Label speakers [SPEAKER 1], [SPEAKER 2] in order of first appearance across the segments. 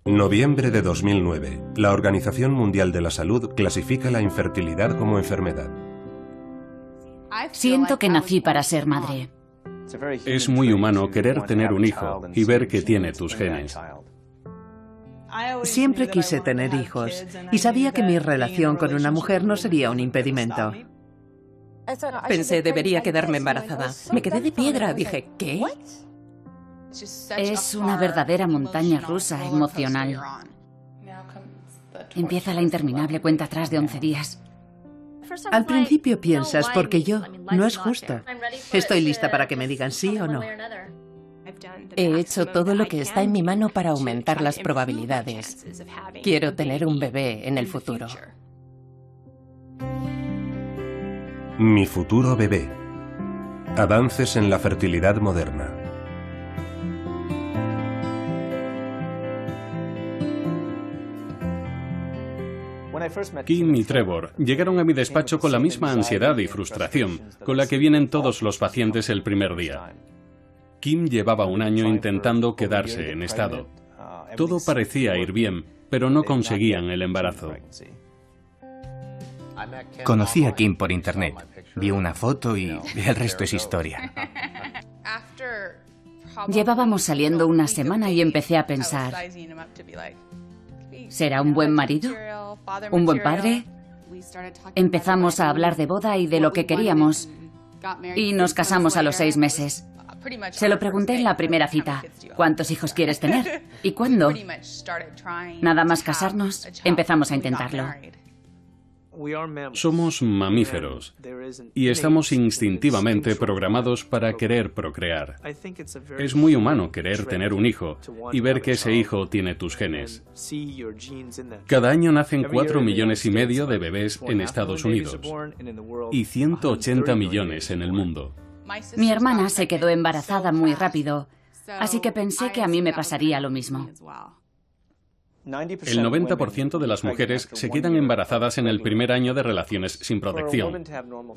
[SPEAKER 1] Noviembre de 2009. La Organización Mundial de la Salud clasifica la infertilidad como enfermedad.
[SPEAKER 2] Siento que nací para ser madre.
[SPEAKER 3] Es muy humano querer tener un hijo y ver que tiene tus genes.
[SPEAKER 4] Siempre quise tener hijos y sabía que mi relación con una mujer no sería un impedimento.
[SPEAKER 5] Pensé, debería quedarme embarazada. Me quedé de piedra. Dije, ¿qué?
[SPEAKER 2] Es una verdadera montaña rusa emocional. Empieza la interminable cuenta atrás de 11 días.
[SPEAKER 4] Al principio piensas, porque yo, no es justo. Estoy lista para que me digan sí o no.
[SPEAKER 5] He hecho todo lo que está en mi mano para aumentar las probabilidades. Quiero tener un bebé en el futuro.
[SPEAKER 1] Mi futuro bebé. Avances en la fertilidad moderna.
[SPEAKER 3] Kim y Trevor llegaron a mi despacho con la misma ansiedad y frustración con la que vienen todos los pacientes el primer día. Kim llevaba un año intentando quedarse en estado. Todo parecía ir bien, pero no conseguían el embarazo.
[SPEAKER 6] Conocí a Kim por internet. Vi una foto y el resto es historia.
[SPEAKER 2] Llevábamos saliendo una semana y empecé a pensar, ¿será un buen marido? ¿Un buen padre? Empezamos a hablar de boda y de lo que queríamos. Y nos casamos a los 6 meses. Se lo pregunté en la primera cita. ¿Cuántos hijos quieres tener? ¿Y cuándo? Nada más casarnos, empezamos a intentarlo.
[SPEAKER 3] Somos mamíferos y estamos instintivamente programados para querer procrear. Es muy humano querer tener un hijo y ver que ese hijo tiene tus genes. Cada año nacen 4,5 millones de bebés en Estados Unidos y 180 millones en el mundo.
[SPEAKER 2] Mi hermana se quedó embarazada muy rápido, así que pensé que a mí me pasaría lo mismo.
[SPEAKER 3] El 90% de las mujeres se quedan embarazadas en el primer año de relaciones sin protección.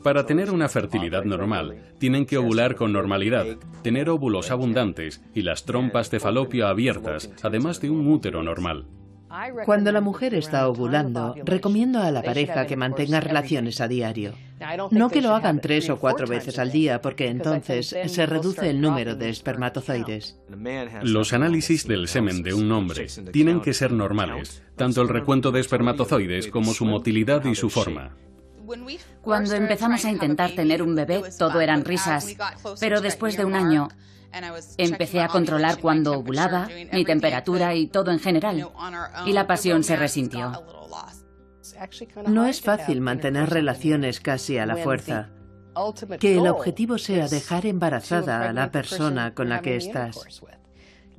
[SPEAKER 3] Para tener una fertilidad normal, tienen que ovular con normalidad, tener óvulos abundantes y las trompas de falopio abiertas, además de un útero normal.
[SPEAKER 4] Cuando la mujer está ovulando, recomiendo a la pareja que mantenga relaciones a diario. No que lo hagan 3 o 4 veces al día, porque entonces se reduce el número de espermatozoides.
[SPEAKER 3] Los análisis del semen de un hombre tienen que ser normales, tanto el recuento de espermatozoides como su motilidad y su forma.
[SPEAKER 2] Cuando empezamos a intentar tener un bebé, todo eran risas, pero después de un año empecé a controlar cuándo ovulaba, mi temperatura y todo en general, y la pasión se resintió.
[SPEAKER 4] No es fácil mantener relaciones casi a la fuerza. Que el objetivo sea dejar embarazada a la persona con la que estás.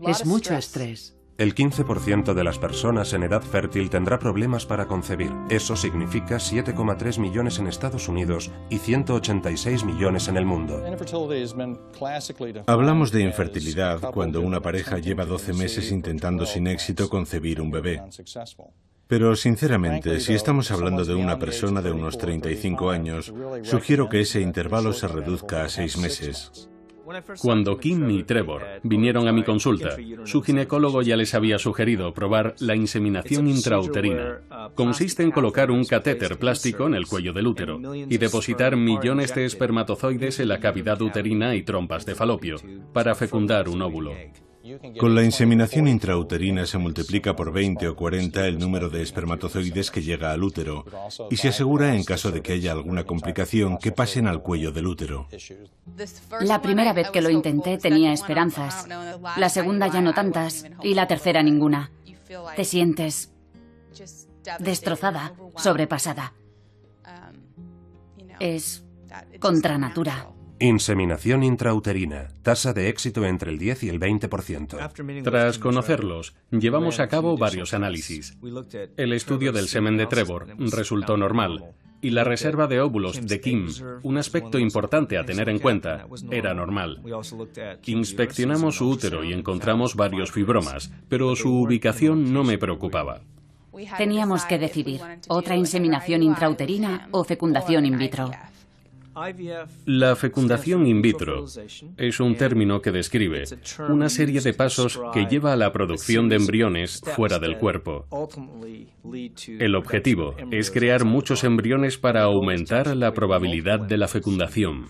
[SPEAKER 4] Es mucho estrés.
[SPEAKER 1] El 15% de las personas en edad fértil tendrá problemas para concebir. Eso significa 7,3 millones en Estados Unidos y 186 millones en el mundo.
[SPEAKER 7] Hablamos de infertilidad cuando una pareja lleva 12 meses intentando sin éxito concebir un bebé. Pero sinceramente, si estamos hablando de una persona de unos 35 años, sugiero que ese intervalo se reduzca a 6 meses.
[SPEAKER 3] Cuando Kim y Trevor vinieron a mi consulta, su ginecólogo ya les había sugerido probar la inseminación intrauterina. Consiste en colocar un catéter plástico en el cuello del útero y depositar millones de espermatozoides en la cavidad uterina y trompas de falopio para fecundar un óvulo.
[SPEAKER 7] Con la inseminación intrauterina se multiplica por 20 o 40 el número de espermatozoides que llega al útero y se asegura, en caso de que haya alguna complicación, que pasen al cuello del útero.
[SPEAKER 2] La primera vez que lo intenté tenía esperanzas, la segunda ya no tantas y la tercera ninguna. Te sientes destrozada, sobrepasada. Es contra natura.
[SPEAKER 1] Inseminación intrauterina. Tasa de éxito entre el 10 y el 20%.
[SPEAKER 3] Tras conocerlos, llevamos a cabo varios análisis. El estudio del semen de Trevor resultó normal y la reserva de óvulos de Kim, un aspecto importante a tener en cuenta, era normal. Inspeccionamos su útero y encontramos varios fibromas, pero su ubicación no me preocupaba.
[SPEAKER 2] Teníamos que decidir, otra inseminación intrauterina o fecundación in vitro.
[SPEAKER 3] La fecundación in vitro es un término que describe una serie de pasos que lleva a la producción de embriones fuera del cuerpo. El objetivo es crear muchos embriones para aumentar la probabilidad de la fecundación.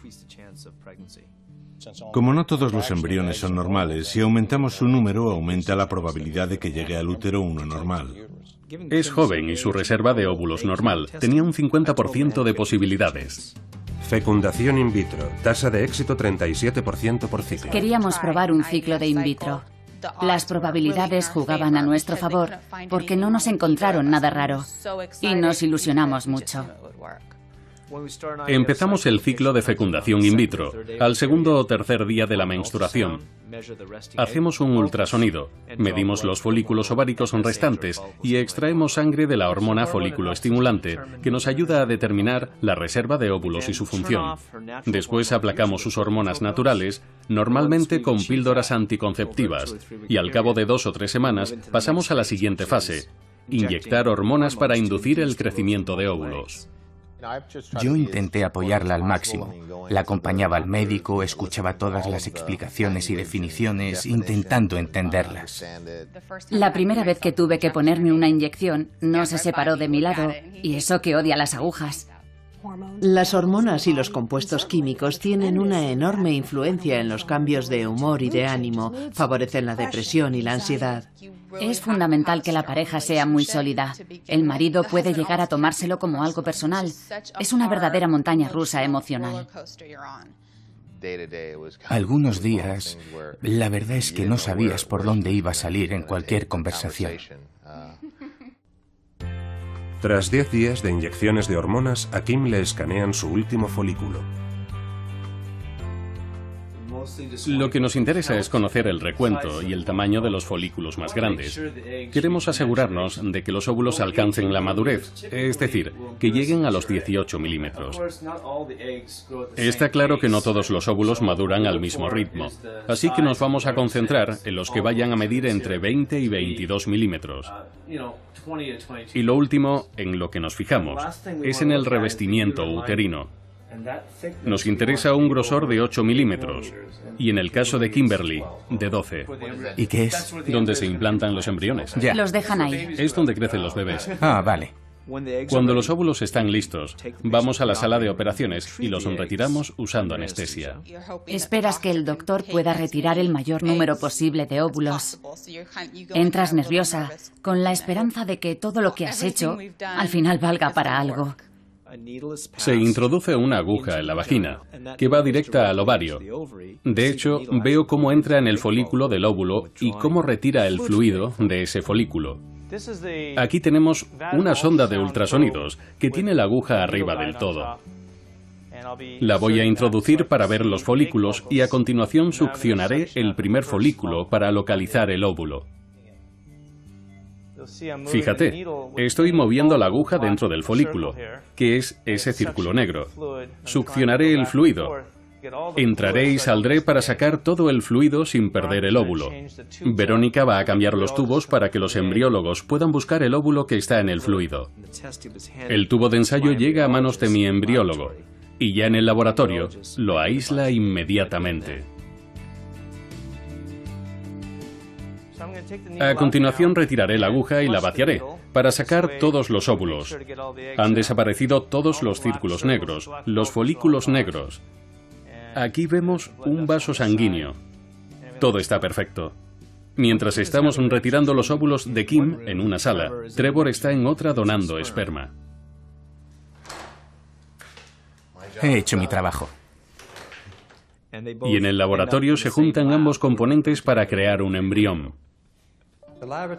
[SPEAKER 7] Como no todos los embriones son normales, si aumentamos su número, aumenta la probabilidad de que llegue al útero uno normal.
[SPEAKER 3] Es joven y su reserva de óvulos normal. Tenía un 50% de posibilidades.
[SPEAKER 1] Fecundación in vitro. Tasa de éxito 37% por ciclo.
[SPEAKER 2] Queríamos probar un ciclo de in vitro. Las probabilidades jugaban a nuestro favor porque no nos encontraron nada raro y nos ilusionamos mucho.
[SPEAKER 3] Empezamos el ciclo de fecundación in vitro al segundo o tercer día de la menstruación. Hacemos un ultrasonido, medimos los folículos ováricos restantes y extraemos sangre de la hormona folículo estimulante, que nos ayuda a determinar la reserva de óvulos y su función. Después aplacamos sus hormonas naturales, normalmente con píldoras anticonceptivas, y al cabo de 2 o 3 semanas pasamos a la siguiente fase: inyectar hormonas para inducir el crecimiento de óvulos.
[SPEAKER 6] Yo intenté apoyarla al máximo. La acompañaba al médico, escuchaba todas las explicaciones y definiciones, intentando entenderlas.
[SPEAKER 2] La primera vez que tuve que ponerme una inyección, no se separó de mi lado, y eso que odia las agujas.
[SPEAKER 4] Las hormonas y los compuestos químicos tienen una enorme influencia en los cambios de humor y de ánimo, favorecen la depresión y la ansiedad.
[SPEAKER 2] Es fundamental que la pareja sea muy sólida. El marido puede llegar a tomárselo como algo personal. Es una verdadera montaña rusa emocional.
[SPEAKER 6] Algunos días, la verdad es que no sabías por dónde iba a salir en cualquier conversación.
[SPEAKER 1] Tras 10 días de inyecciones de hormonas, a Kim le escanean su último folículo.
[SPEAKER 3] Lo que nos interesa es conocer el recuento y el tamaño de los folículos más grandes. Queremos asegurarnos de que los óvulos alcancen la madurez, es decir, que lleguen a los 18 milímetros. Está claro que no todos los óvulos maduran al mismo ritmo, así que nos vamos a concentrar en los que vayan a medir entre 20 y 22 milímetros. Y lo último en lo que nos fijamos es en el revestimiento uterino. Nos interesa un grosor de 8 milímetros y en el caso de Kimberly, de 12.
[SPEAKER 6] ¿Y qué es?
[SPEAKER 3] Donde se implantan los embriones.
[SPEAKER 6] Ya.
[SPEAKER 2] Los dejan ahí.
[SPEAKER 3] Es donde crecen los bebés.
[SPEAKER 6] Ah, vale.
[SPEAKER 3] Cuando los óvulos están listos, vamos a la sala de operaciones y los retiramos usando anestesia.
[SPEAKER 2] Esperas que el doctor pueda retirar el mayor número posible de óvulos. Entras nerviosa, con la esperanza de que todo lo que has hecho al final valga para algo.
[SPEAKER 3] Se introduce una aguja en la vagina, que va directa al ovario. De hecho, veo cómo entra en el folículo del óvulo y cómo retira el fluido de ese folículo. Aquí tenemos una sonda de ultrasonidos que tiene la aguja arriba del todo. La voy a introducir para ver los folículos y a continuación succionaré el primer folículo para localizar el óvulo. Fíjate, estoy moviendo la aguja dentro del folículo, que es ese círculo negro. Succionaré el fluido. Entraré y saldré para sacar todo el fluido sin perder el óvulo. Verónica va a cambiar los tubos para que los embriólogos puedan buscar el óvulo que está en el fluido. El tubo de ensayo llega a manos de mi embriólogo y ya en el laboratorio lo aísla inmediatamente. A continuación retiraré la aguja y la vaciaré para sacar todos los óvulos. Han desaparecido todos los círculos negros, los folículos negros. Aquí vemos un vaso sanguíneo. Todo está perfecto. Mientras estamos retirando los óvulos de Kim en una sala, Trevor está en otra donando esperma.
[SPEAKER 6] He hecho mi trabajo.
[SPEAKER 3] Y en el laboratorio se juntan ambos componentes para crear un embrión.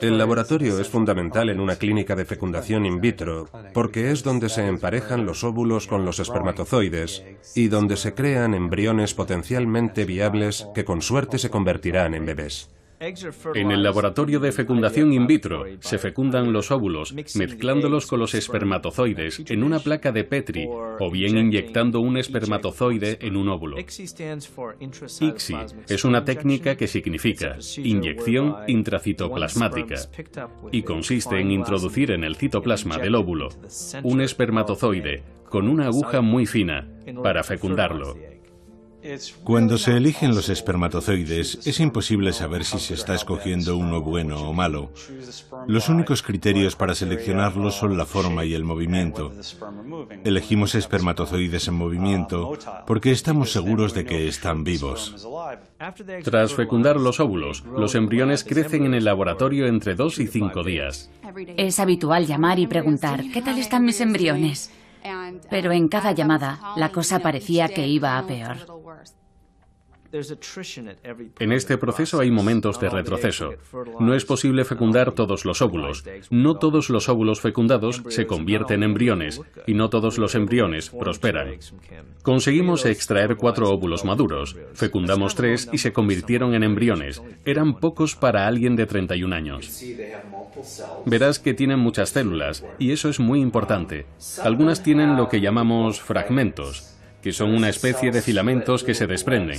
[SPEAKER 1] El laboratorio es fundamental en una clínica de fecundación in vitro porque es donde se emparejan los óvulos con los espermatozoides y donde se crean embriones potencialmente viables que con suerte se convertirán en bebés.
[SPEAKER 3] En el laboratorio de fecundación in vitro se fecundan los óvulos mezclándolos con los espermatozoides en una placa de Petri o bien inyectando un espermatozoide en un óvulo. ICSI es una técnica que significa inyección intracitoplasmática y consiste en introducir en el citoplasma del óvulo un espermatozoide con una aguja muy fina para fecundarlo.
[SPEAKER 7] Cuando se eligen los espermatozoides, es imposible saber si se está escogiendo uno bueno o malo. Los únicos criterios para seleccionarlos son la forma y el movimiento. Elegimos espermatozoides en movimiento porque estamos seguros de que están vivos.
[SPEAKER 3] Tras fecundar los óvulos, los embriones crecen en el laboratorio entre 2 y 5 días.
[SPEAKER 2] Es habitual llamar y preguntar, ¿qué tal están mis embriones? Pero en cada llamada, la cosa parecía que iba a peor.
[SPEAKER 3] En este proceso hay momentos de retroceso. No es posible fecundar todos los óvulos. No todos los óvulos fecundados se convierten en embriones y no todos los embriones prosperan. Conseguimos extraer 4 óvulos maduros. Fecundamos 3 y se convirtieron en embriones. Eran pocos para alguien de 31 años. Verás que tienen muchas células y eso es muy importante. Algunas tienen lo que llamamos fragmentos, que son una especie de filamentos que se desprenden.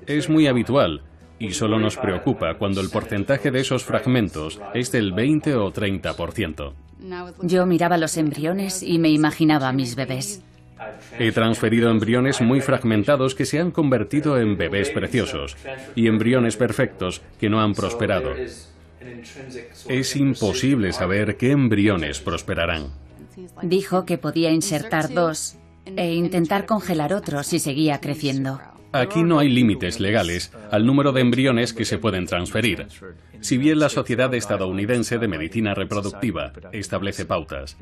[SPEAKER 3] Es muy habitual y solo nos preocupa cuando el porcentaje de esos fragmentos es del 20 o 30%.
[SPEAKER 2] Yo miraba los embriones y me imaginaba a mis bebés.
[SPEAKER 3] He transferido embriones muy fragmentados que se han convertido en bebés preciosos y embriones perfectos que no han prosperado. Es imposible saber qué embriones prosperarán.
[SPEAKER 2] Dijo que podía insertar 2 e intentar congelar otros si seguía creciendo.
[SPEAKER 3] Aquí no hay límites legales al número de embriones que se pueden transferir, si bien la Sociedad Estadounidense de Medicina Reproductiva establece pautas.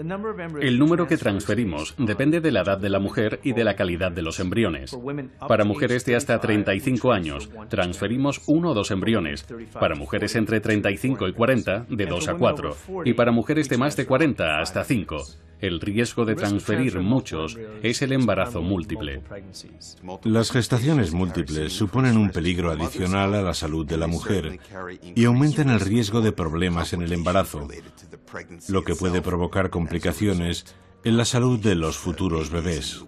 [SPEAKER 3] El número que transferimos depende de la edad de la mujer y de la calidad de los embriones. Para mujeres de hasta 35 años, transferimos 1 o 2 embriones. Para mujeres entre 35 y 40, de 2 a 4. Y para mujeres de más de 40, hasta 5. El riesgo de transferir muchos es el embarazo múltiple.
[SPEAKER 7] Las gestaciones múltiples suponen un peligro adicional a la salud de la mujer y aumentan el riesgo de problemas en el embarazo, lo que puede provocar complicaciones en la salud de los futuros bebés.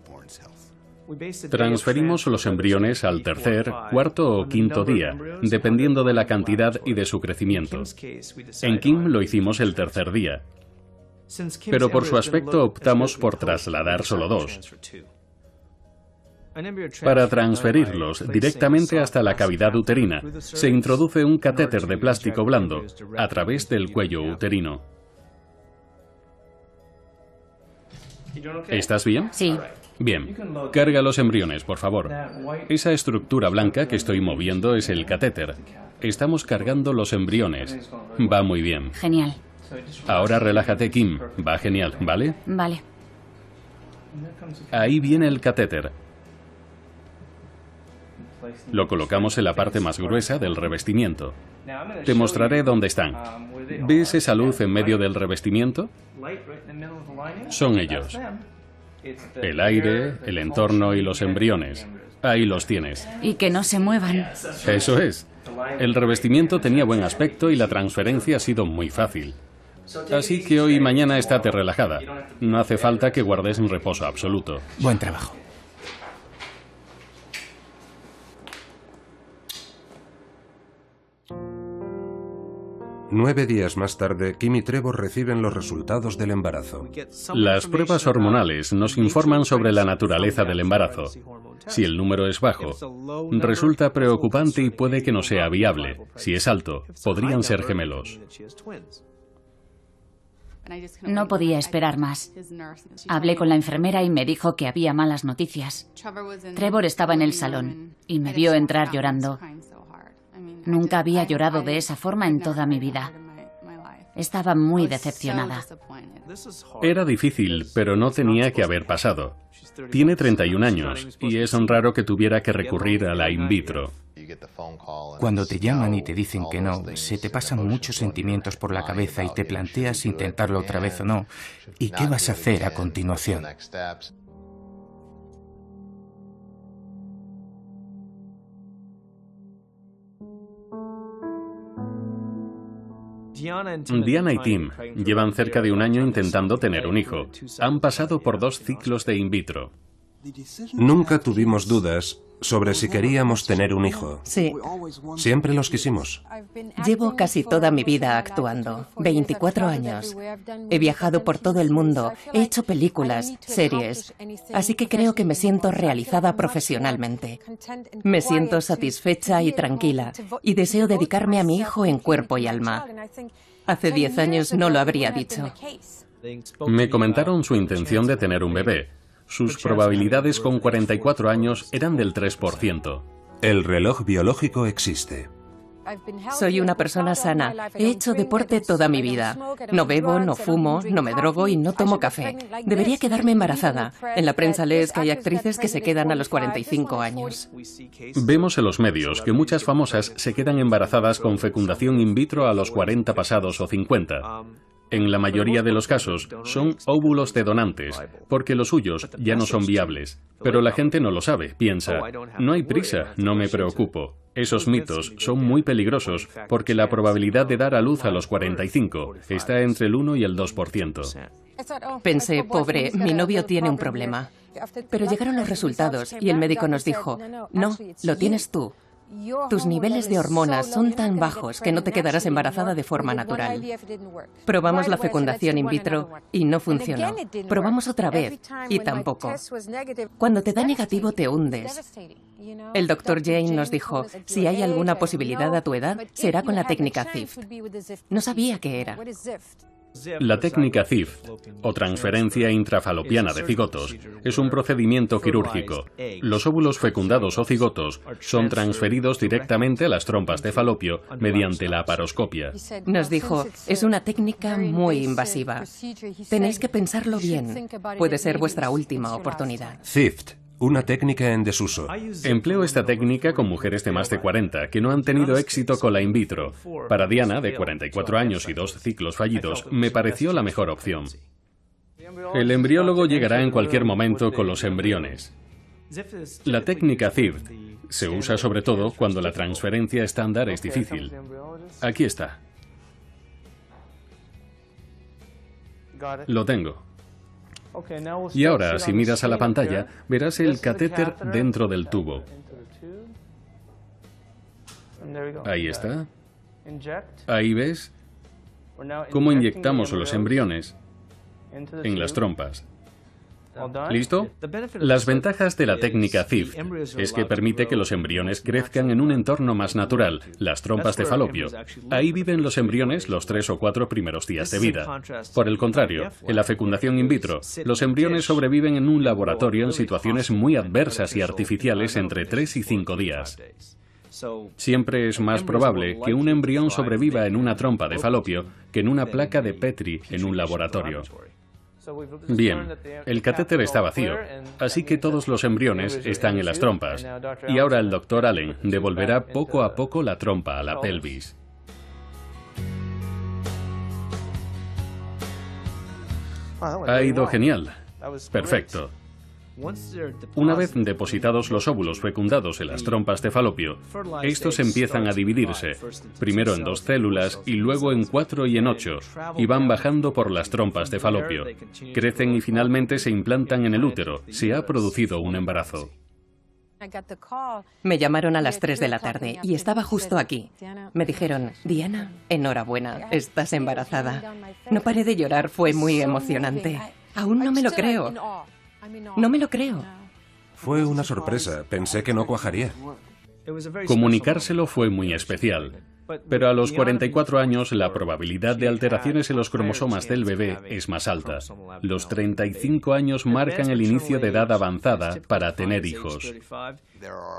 [SPEAKER 3] Transferimos los embriones al tercer, cuarto o quinto día, dependiendo de la cantidad y de su crecimiento. En Kim lo hicimos el tercer día, pero por su aspecto optamos por trasladar solo 2. Para transferirlos directamente hasta la cavidad uterina, se introduce un catéter de plástico blando a través del cuello uterino. ¿Estás bien?
[SPEAKER 2] Sí.
[SPEAKER 3] Bien. Carga los embriones, por favor. Esa estructura blanca que estoy moviendo es el catéter. Estamos cargando los embriones. Va muy bien.
[SPEAKER 2] Genial.
[SPEAKER 3] Ahora relájate, Kim. Va genial, ¿vale?
[SPEAKER 2] Vale.
[SPEAKER 3] Ahí viene el catéter. Lo colocamos en la parte más gruesa del revestimiento. Te mostraré dónde están. ¿Ves esa luz en medio del revestimiento? Son ellos. El aire, el entorno y los embriones. Ahí los tienes.
[SPEAKER 2] Y que no se muevan.
[SPEAKER 3] Eso es. El revestimiento tenía buen aspecto y la transferencia ha sido muy fácil. Así que hoy y mañana estate relajada. No hace falta que guardes un reposo absoluto.
[SPEAKER 6] Buen trabajo.
[SPEAKER 1] Nueve días más tarde, Kim y Trevor reciben los resultados del embarazo.
[SPEAKER 3] Las pruebas hormonales nos informan sobre la naturaleza del embarazo. Si el número es bajo, resulta preocupante y puede que no sea viable. Si es alto, podrían ser gemelos.
[SPEAKER 2] No podía esperar más. Hablé con la enfermera y me dijo que había malas noticias. Trevor estaba en el salón y me vio entrar llorando. Nunca había llorado de esa forma en toda mi vida. Estaba muy decepcionada.
[SPEAKER 3] Era difícil, pero no tenía que haber pasado. Tiene 31 años y es raro que tuviera que recurrir a la in vitro.
[SPEAKER 6] Cuando te llaman y te dicen que no, se te pasan muchos sentimientos por la cabeza y te planteas intentarlo otra vez o no. ¿Y qué vas a hacer a continuación?
[SPEAKER 3] Diana y Tim llevan cerca de un año intentando tener un hijo. Han pasado por 2 ciclos de in vitro.
[SPEAKER 1] Nunca tuvimos dudas sobre si queríamos tener un hijo.
[SPEAKER 5] Sí.
[SPEAKER 1] Siempre los quisimos.
[SPEAKER 5] Llevo casi toda mi vida actuando, 24 años. He viajado por todo el mundo, he hecho películas, series, así que creo que me siento realizada profesionalmente. Me siento satisfecha y tranquila y deseo dedicarme a mi hijo en cuerpo y alma. Hace 10 años no lo habría dicho.
[SPEAKER 3] Me comentaron su intención de tener un bebé. Sus probabilidades con 44 años eran del 3%.
[SPEAKER 1] El reloj biológico existe.
[SPEAKER 5] Soy una persona sana. He hecho deporte toda mi vida. No bebo, no fumo, no me drogo y no tomo café. Debería quedarme embarazada. En la prensa lees que hay actrices que se quedan a los 45 años.
[SPEAKER 3] Vemos en los medios que muchas famosas se quedan embarazadas con fecundación in vitro a los 40 pasados o 50. En la mayoría de los casos son óvulos de donantes, porque los suyos ya no son viables. Pero la gente no lo sabe, piensa, no hay prisa, no me preocupo. Esos mitos son muy peligrosos porque la probabilidad de dar a luz a los 45 está entre el 1 y el 2%.
[SPEAKER 5] Pensé, pobre, mi novio tiene un problema. Pero llegaron los resultados y el médico nos dijo, no, lo tienes tú. Tus niveles de hormonas son tan bajos que no te quedarás embarazada de forma natural. Probamos la fecundación in vitro y no funcionó. Probamos otra vez y tampoco. Cuando te da negativo te hundes. El doctor Jane nos dijo, si hay alguna posibilidad a tu edad, será con la técnica ZIFT. No sabía qué era.
[SPEAKER 3] La técnica ZIFT, o transferencia intrafalopiana de cigotos, es un procedimiento quirúrgico. Los óvulos fecundados o cigotos son transferidos directamente a las trompas de falopio mediante la laparoscopia.
[SPEAKER 5] Nos dijo, es una técnica muy invasiva. Tenéis que pensarlo bien. Puede ser vuestra última oportunidad.
[SPEAKER 1] ZIFT, una técnica en desuso.
[SPEAKER 3] Empleo esta técnica con mujeres de más de 40 que no han tenido éxito con la in vitro. Para Diana, de 44 años y 2 ciclos fallidos, me pareció la mejor opción. El embriólogo llegará en cualquier momento con los embriones. La técnica ZIFT se usa sobre todo cuando la transferencia estándar es difícil. Aquí está. Lo tengo. Y ahora, si miras a la pantalla, verás el catéter dentro del tubo. Ahí está. Ahí ves cómo inyectamos los embriones en las trompas. ¿Listo? Las ventajas de la técnica ZIFT es que permite que los embriones crezcan en un entorno más natural, las trompas de falopio. Ahí viven los embriones los 3 o 4 primeros días de vida. Por el contrario, en la fecundación in vitro, los embriones sobreviven en un laboratorio en situaciones muy adversas y artificiales entre 3 y 5 días. Siempre es más probable que un embrión sobreviva en una trompa de falopio que en una placa de Petri en un laboratorio. Bien, el catéter está vacío, así que todos los embriones están en las trompas. Y ahora el Dr. Allen devolverá poco a poco la trompa a la pelvis. Ha ido genial. Perfecto. Una vez depositados los óvulos fecundados en las trompas de falopio, estos empiezan a dividirse, primero en 2 células y luego en 4 y en 8, y van bajando por las trompas de falopio. Crecen y finalmente se implantan en el útero. Se ha producido un embarazo.
[SPEAKER 5] Me llamaron a las 3 de la tarde y estaba justo aquí. Me dijeron, Diana, enhorabuena, estás embarazada. No paré de llorar, fue muy emocionante. Aún no me lo creo. No me lo creo.
[SPEAKER 1] Fue una sorpresa. Pensé que no cuajaría.
[SPEAKER 3] Comunicárselo fue muy especial. Pero a los 44 años la probabilidad de alteraciones en los cromosomas del bebé es más alta. Los 35 años marcan el inicio de edad avanzada para tener hijos.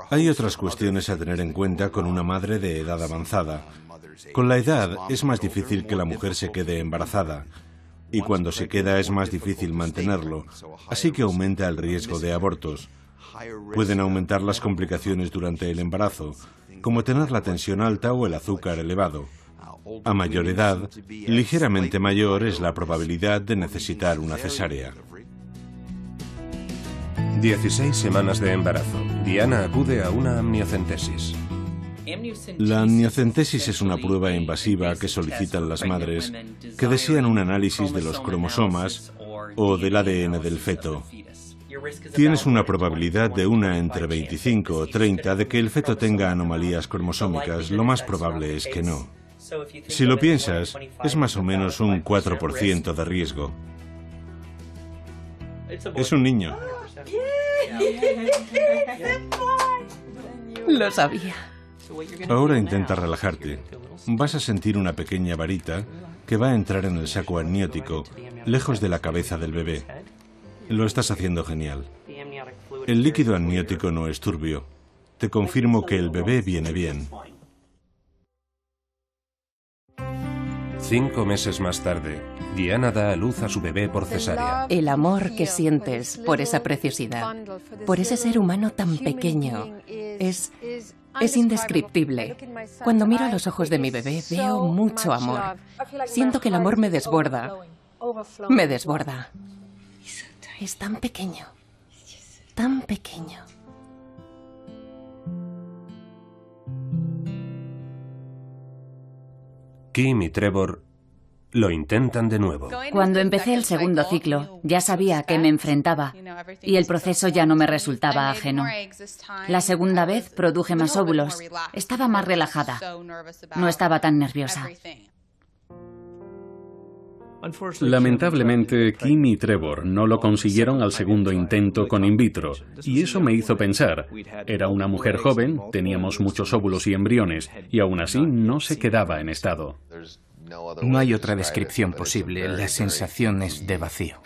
[SPEAKER 7] Hay otras cuestiones a tener en cuenta con una madre de edad avanzada. Con la edad es más difícil que la mujer se quede embarazada. Y cuando se queda es más difícil mantenerlo, así que aumenta el riesgo de abortos. Pueden aumentar las complicaciones durante el embarazo, como tener la tensión alta o el azúcar elevado. A mayor edad, ligeramente mayor es la probabilidad de necesitar una cesárea.
[SPEAKER 1] 16 semanas de embarazo. Diana acude a una amniocentesis.
[SPEAKER 7] La amniocentesis es una prueba invasiva que solicitan las madres que desean un análisis de los cromosomas o del ADN del feto. Tienes una probabilidad de 1 entre 25 o 30 de que el feto tenga anomalías cromosómicas. Lo más probable es que no. Si lo piensas, es más o menos un 4% de riesgo. Es un niño.
[SPEAKER 5] Lo sabía.
[SPEAKER 7] Ahora intenta relajarte. Vas a sentir una pequeña varita que va a entrar en el saco amniótico, lejos de la cabeza del bebé. Lo estás haciendo genial. El líquido amniótico no es turbio. Te confirmo que el bebé viene bien.
[SPEAKER 1] 5 meses más tarde, Diana da a luz a su bebé por cesárea.
[SPEAKER 5] El amor que sientes por esa preciosidad, por ese ser humano tan pequeño, es indescriptible. Cuando miro a los ojos de mi bebé, veo mucho amor. Siento que el amor me desborda. Me desborda. Es tan pequeño. Tan pequeño.
[SPEAKER 1] Kim y Trevor lo intentan de nuevo.
[SPEAKER 2] Cuando empecé el segundo ciclo, ya sabía a qué me enfrentaba y el proceso ya no me resultaba ajeno. La segunda vez produje más óvulos. Estaba más relajada. No estaba tan nerviosa.
[SPEAKER 3] Lamentablemente, Kim y Trevor no lo consiguieron al segundo intento con in vitro, y eso me hizo pensar. Era una mujer joven, teníamos muchos óvulos y embriones, y aún así no se quedaba en estado.
[SPEAKER 6] No hay otra descripción posible, las sensaciones de vacío.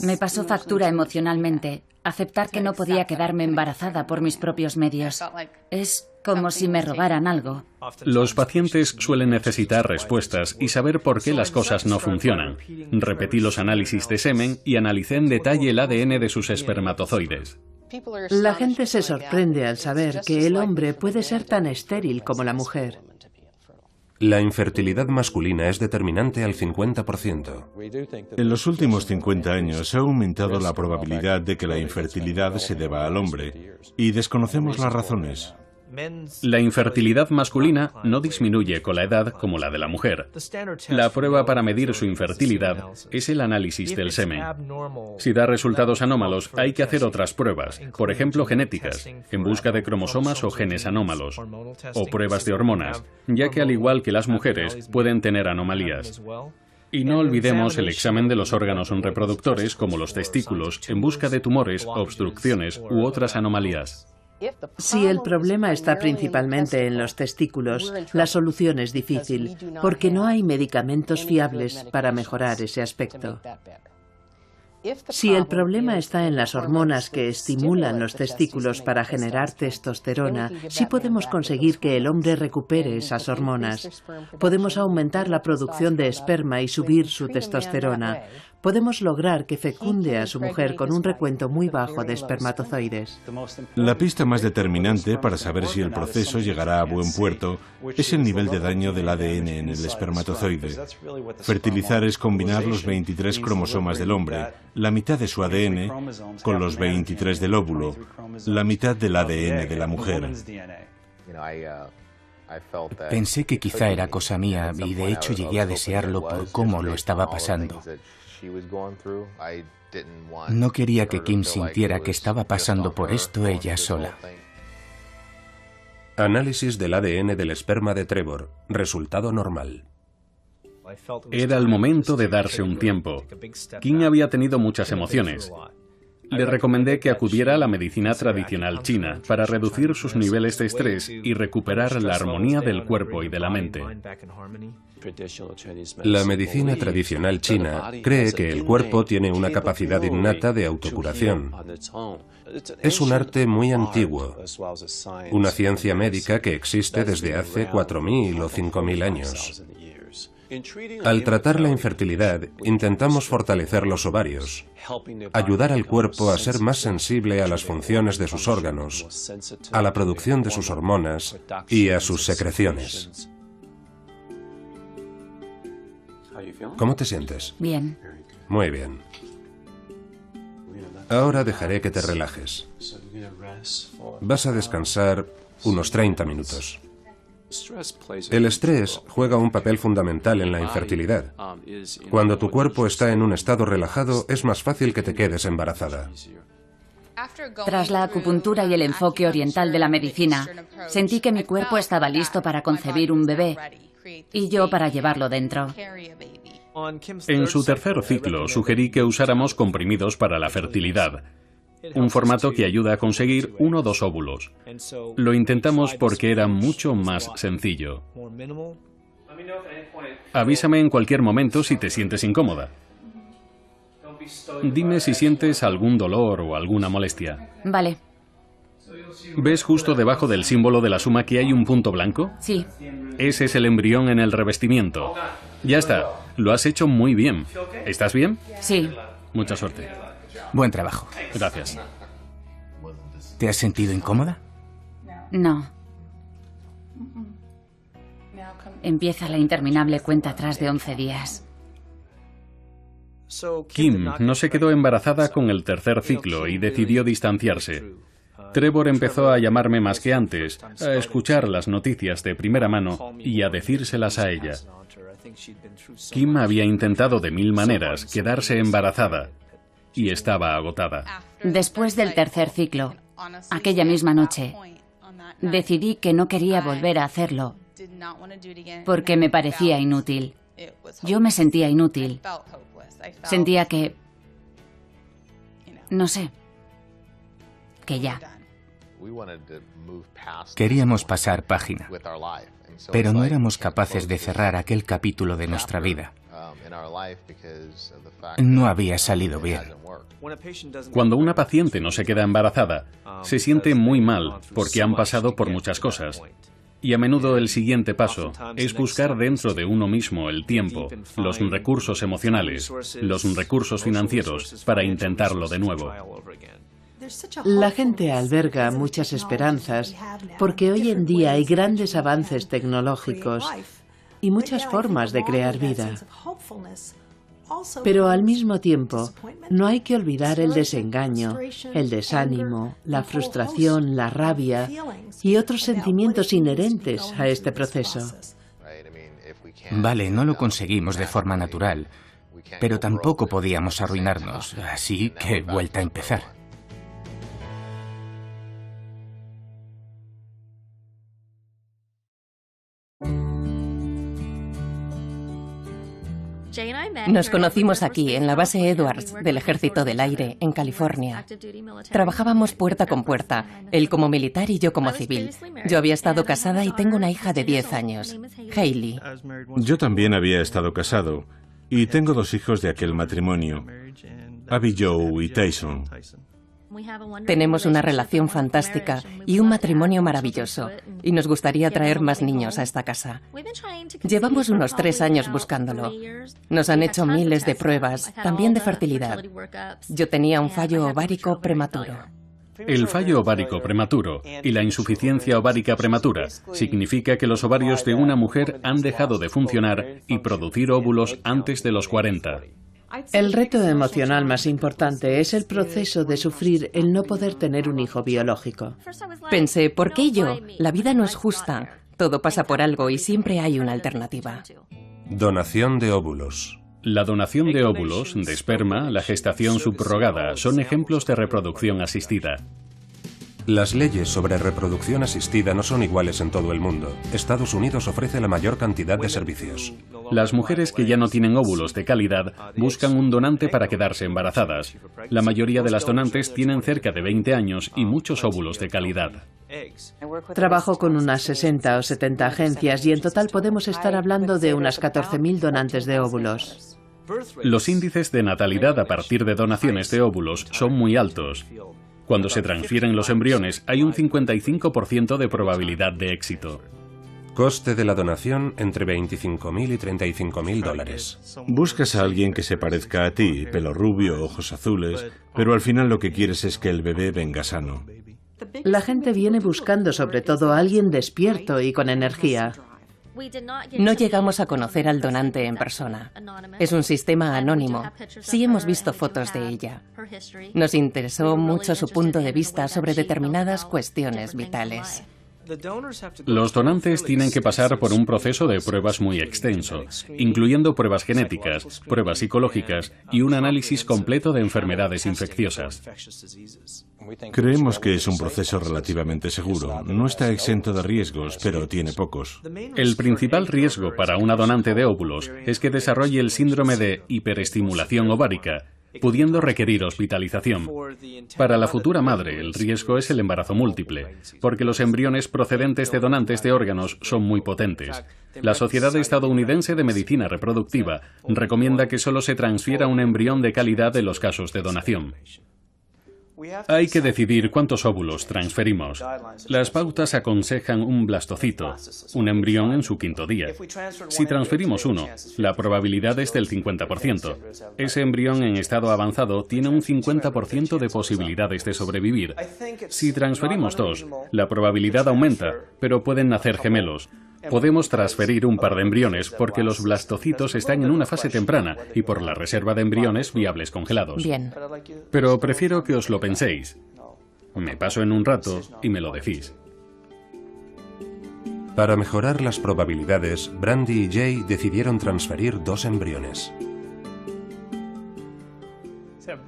[SPEAKER 2] Me pasó factura emocionalmente aceptar que no podía quedarme embarazada por mis propios medios. Es como si me robaran algo.
[SPEAKER 3] Los pacientes suelen necesitar respuestas y saber por qué las cosas no funcionan. Repetí los análisis de semen y analicé en detalle el ADN de sus espermatozoides.
[SPEAKER 4] La gente se sorprende al saber que el hombre puede ser tan estéril como la mujer.
[SPEAKER 1] La infertilidad masculina es determinante al 50%.
[SPEAKER 7] En los últimos 50 años ha aumentado la probabilidad de que la infertilidad se deba al hombre, y desconocemos las razones.
[SPEAKER 3] La infertilidad masculina no disminuye con la edad como la de la mujer. La prueba para medir su infertilidad es el análisis del semen. Si da resultados anómalos, hay que hacer otras pruebas, por ejemplo genéticas, en busca de cromosomas o genes anómalos, o pruebas de hormonas, ya que al igual que las mujeres, pueden tener anomalías. Y no olvidemos el examen de los órganos reproductores como los testículos, en busca de tumores, obstrucciones u otras anomalías.
[SPEAKER 4] Si el problema está principalmente en los testículos, la solución es difícil, porque no hay medicamentos fiables para mejorar ese aspecto. Si el problema está en las hormonas que estimulan los testículos para generar testosterona, sí podemos conseguir que el hombre recupere esas hormonas. Podemos aumentar la producción de esperma y subir su testosterona. Podemos lograr que fecunde a su mujer con un recuento muy bajo de espermatozoides.
[SPEAKER 7] La pista más determinante para saber si el proceso llegará a buen puerto es el nivel de daño del ADN en el espermatozoide. Fertilizar es combinar los 23 cromosomas del hombre, la mitad de su ADN, con los 23 del óvulo, la mitad del ADN de la mujer.
[SPEAKER 6] Pensé que quizá era cosa mía y de hecho llegué a desearlo por cómo lo estaba pasando. No quería que Kim sintiera que estaba pasando por esto ella sola.
[SPEAKER 1] Análisis del ADN del esperma de Trevor. Resultado normal.
[SPEAKER 3] Era el momento de darse un tiempo. Kim había tenido muchas emociones. Le recomendé que acudiera a la medicina tradicional china para reducir sus niveles de estrés y recuperar la armonía del cuerpo y de la mente.
[SPEAKER 1] La medicina tradicional china cree que el cuerpo tiene una capacidad innata de autocuración. Es un arte muy antiguo, una ciencia médica que existe desde hace 4.000 o 5.000 años. Al tratar la infertilidad, intentamos fortalecer los ovarios, ayudar al cuerpo a ser más sensible a las funciones de sus órganos, a la producción de sus hormonas y a sus secreciones. ¿Cómo te sientes?
[SPEAKER 2] Bien.
[SPEAKER 1] Muy bien. Ahora dejaré que te relajes. Vas a descansar unos 30 minutos. El estrés juega un papel fundamental en la infertilidad. Cuando tu cuerpo está en un estado relajado, es más fácil que te quedes embarazada.
[SPEAKER 2] Tras la acupuntura y el enfoque oriental de la medicina, sentí que mi cuerpo estaba listo para concebir un bebé y yo para llevarlo dentro.
[SPEAKER 3] En su tercer ciclo sugerí que usáramos comprimidos para la fertilidad, un formato que ayuda a conseguir 1 o 2 óvulos. Lo intentamos porque era mucho más sencillo. Avísame en cualquier momento si te sientes incómoda. Dime si sientes algún dolor o alguna molestia.
[SPEAKER 2] Vale.
[SPEAKER 3] ¿Ves justo debajo del símbolo de la suma que hay un punto blanco?
[SPEAKER 2] Sí.
[SPEAKER 3] Ese es el embrión en el revestimiento. Ya está. Lo has hecho muy bien. ¿Estás bien?
[SPEAKER 2] Sí.
[SPEAKER 3] Mucha suerte.
[SPEAKER 6] Buen trabajo.
[SPEAKER 3] Gracias.
[SPEAKER 6] ¿Te has sentido incómoda?
[SPEAKER 2] No. Empieza la interminable cuenta atrás de 11 días.
[SPEAKER 3] Kim no se quedó embarazada con el tercer ciclo y decidió distanciarse. Trevor empezó a llamarme más que antes, a escuchar las noticias de primera mano y a decírselas a ella. Kim había intentado de 1000 maneras quedarse embarazada y estaba agotada.
[SPEAKER 2] Después del tercer ciclo, aquella misma noche, decidí que no quería volver a hacerlo porque me parecía inútil. Yo me sentía inútil. Sentía que... no sé. Que ya.
[SPEAKER 6] Queríamos pasar página, pero no éramos capaces de cerrar aquel capítulo de nuestra vida. No había salido bien.
[SPEAKER 3] Cuando una paciente no se queda embarazada, se siente muy mal porque han pasado por muchas cosas. Y a menudo el siguiente paso es buscar dentro de uno mismo el tiempo, los recursos emocionales, los recursos financieros para intentarlo de nuevo.
[SPEAKER 4] La gente alberga muchas esperanzas porque hoy en día hay grandes avances tecnológicos y muchas formas de crear vida. Pero al mismo tiempo, no hay que olvidar el desengaño, el desánimo, la frustración, la rabia y otros sentimientos inherentes a este proceso.
[SPEAKER 6] Vale, no lo conseguimos de forma natural, pero tampoco podíamos arruinarnos, así que vuelta a empezar.
[SPEAKER 5] Nos conocimos aquí, en la base Edwards del Ejército del Aire, en California. Trabajábamos puerta con puerta, él como militar y yo como civil. Yo había estado casada y tengo una hija de 10 años, Hailey.
[SPEAKER 7] Yo también había estado casado y tengo 2 hijos de aquel matrimonio, Abby Joe y Tyson.
[SPEAKER 5] Tenemos una relación fantástica y un matrimonio maravilloso, y nos gustaría traer más niños a esta casa. Llevamos unos 3 años buscándolo. Nos han hecho miles de pruebas, también de fertilidad. Yo tenía un fallo ovárico prematuro.
[SPEAKER 3] El fallo ovárico prematuro y la insuficiencia ovárica prematura significa que los ovarios de una mujer han dejado de funcionar y producir óvulos antes de los 40.
[SPEAKER 4] El reto emocional más importante es el proceso de sufrir el no poder tener un hijo biológico.
[SPEAKER 5] Pensé, ¿por qué yo? La vida no es justa. Todo pasa por algo y siempre hay una alternativa.
[SPEAKER 1] Donación de óvulos.
[SPEAKER 3] La donación de óvulos, de esperma, la gestación subrogada, son ejemplos de reproducción asistida.
[SPEAKER 1] Las leyes sobre reproducción asistida no son iguales en todo el mundo. Estados Unidos ofrece la mayor cantidad de servicios.
[SPEAKER 3] Las mujeres que ya no tienen óvulos de calidad buscan un donante para quedarse embarazadas. La mayoría de las donantes tienen cerca de 20 años y muchos óvulos de calidad.
[SPEAKER 4] Trabajo con unas 60 o 70 agencias y en total podemos estar hablando de unas 14.000 donantes de óvulos.
[SPEAKER 3] Los índices de natalidad a partir de donaciones de óvulos son muy altos. Cuando se transfieren los embriones, hay un 55% de probabilidad de éxito.
[SPEAKER 1] Coste de la donación entre $25.000 y $35.000.
[SPEAKER 7] Buscas a alguien que se parezca a ti, pelo rubio, ojos azules, pero al final lo que quieres es que el bebé venga sano.
[SPEAKER 4] La gente viene buscando sobre todo a alguien despierto y con energía.
[SPEAKER 5] No llegamos a conocer al donante en persona. Es un sistema anónimo. Sí hemos visto fotos de ella. Nos interesó mucho su punto de vista sobre determinadas cuestiones vitales.
[SPEAKER 3] Los donantes tienen que pasar por un proceso de pruebas muy extenso, incluyendo pruebas genéticas, pruebas psicológicas y un análisis completo de enfermedades infecciosas.
[SPEAKER 7] Creemos que es un proceso relativamente seguro. No está exento de riesgos, pero tiene pocos.
[SPEAKER 3] El principal riesgo para una donante de óvulos es que desarrolle el síndrome de hiperestimulación ovárica, pudiendo requerir hospitalización. Para la futura madre, el riesgo es el embarazo múltiple, porque los embriones procedentes de donantes de órganos son muy potentes. La Sociedad Estadounidense de Medicina Reproductiva recomienda que solo se transfiera un embrión de calidad en los casos de donación. Hay que decidir cuántos óvulos transferimos. Las pautas aconsejan un blastocito, un embrión en su quinto día. Si transferimos uno, la probabilidad es del 50%. Ese embrión en estado avanzado tiene un 50% de posibilidades de sobrevivir. Si transferimos dos, la probabilidad aumenta, pero pueden nacer gemelos. Podemos transferir un par de embriones porque los blastocitos están en una fase temprana y por la reserva de embriones viables congelados.
[SPEAKER 5] Bien.
[SPEAKER 3] Pero prefiero que os lo penséis. Me paso en un rato y me lo decís.
[SPEAKER 1] Para mejorar las probabilidades, Brandy y Jay decidieron transferir 2 embriones.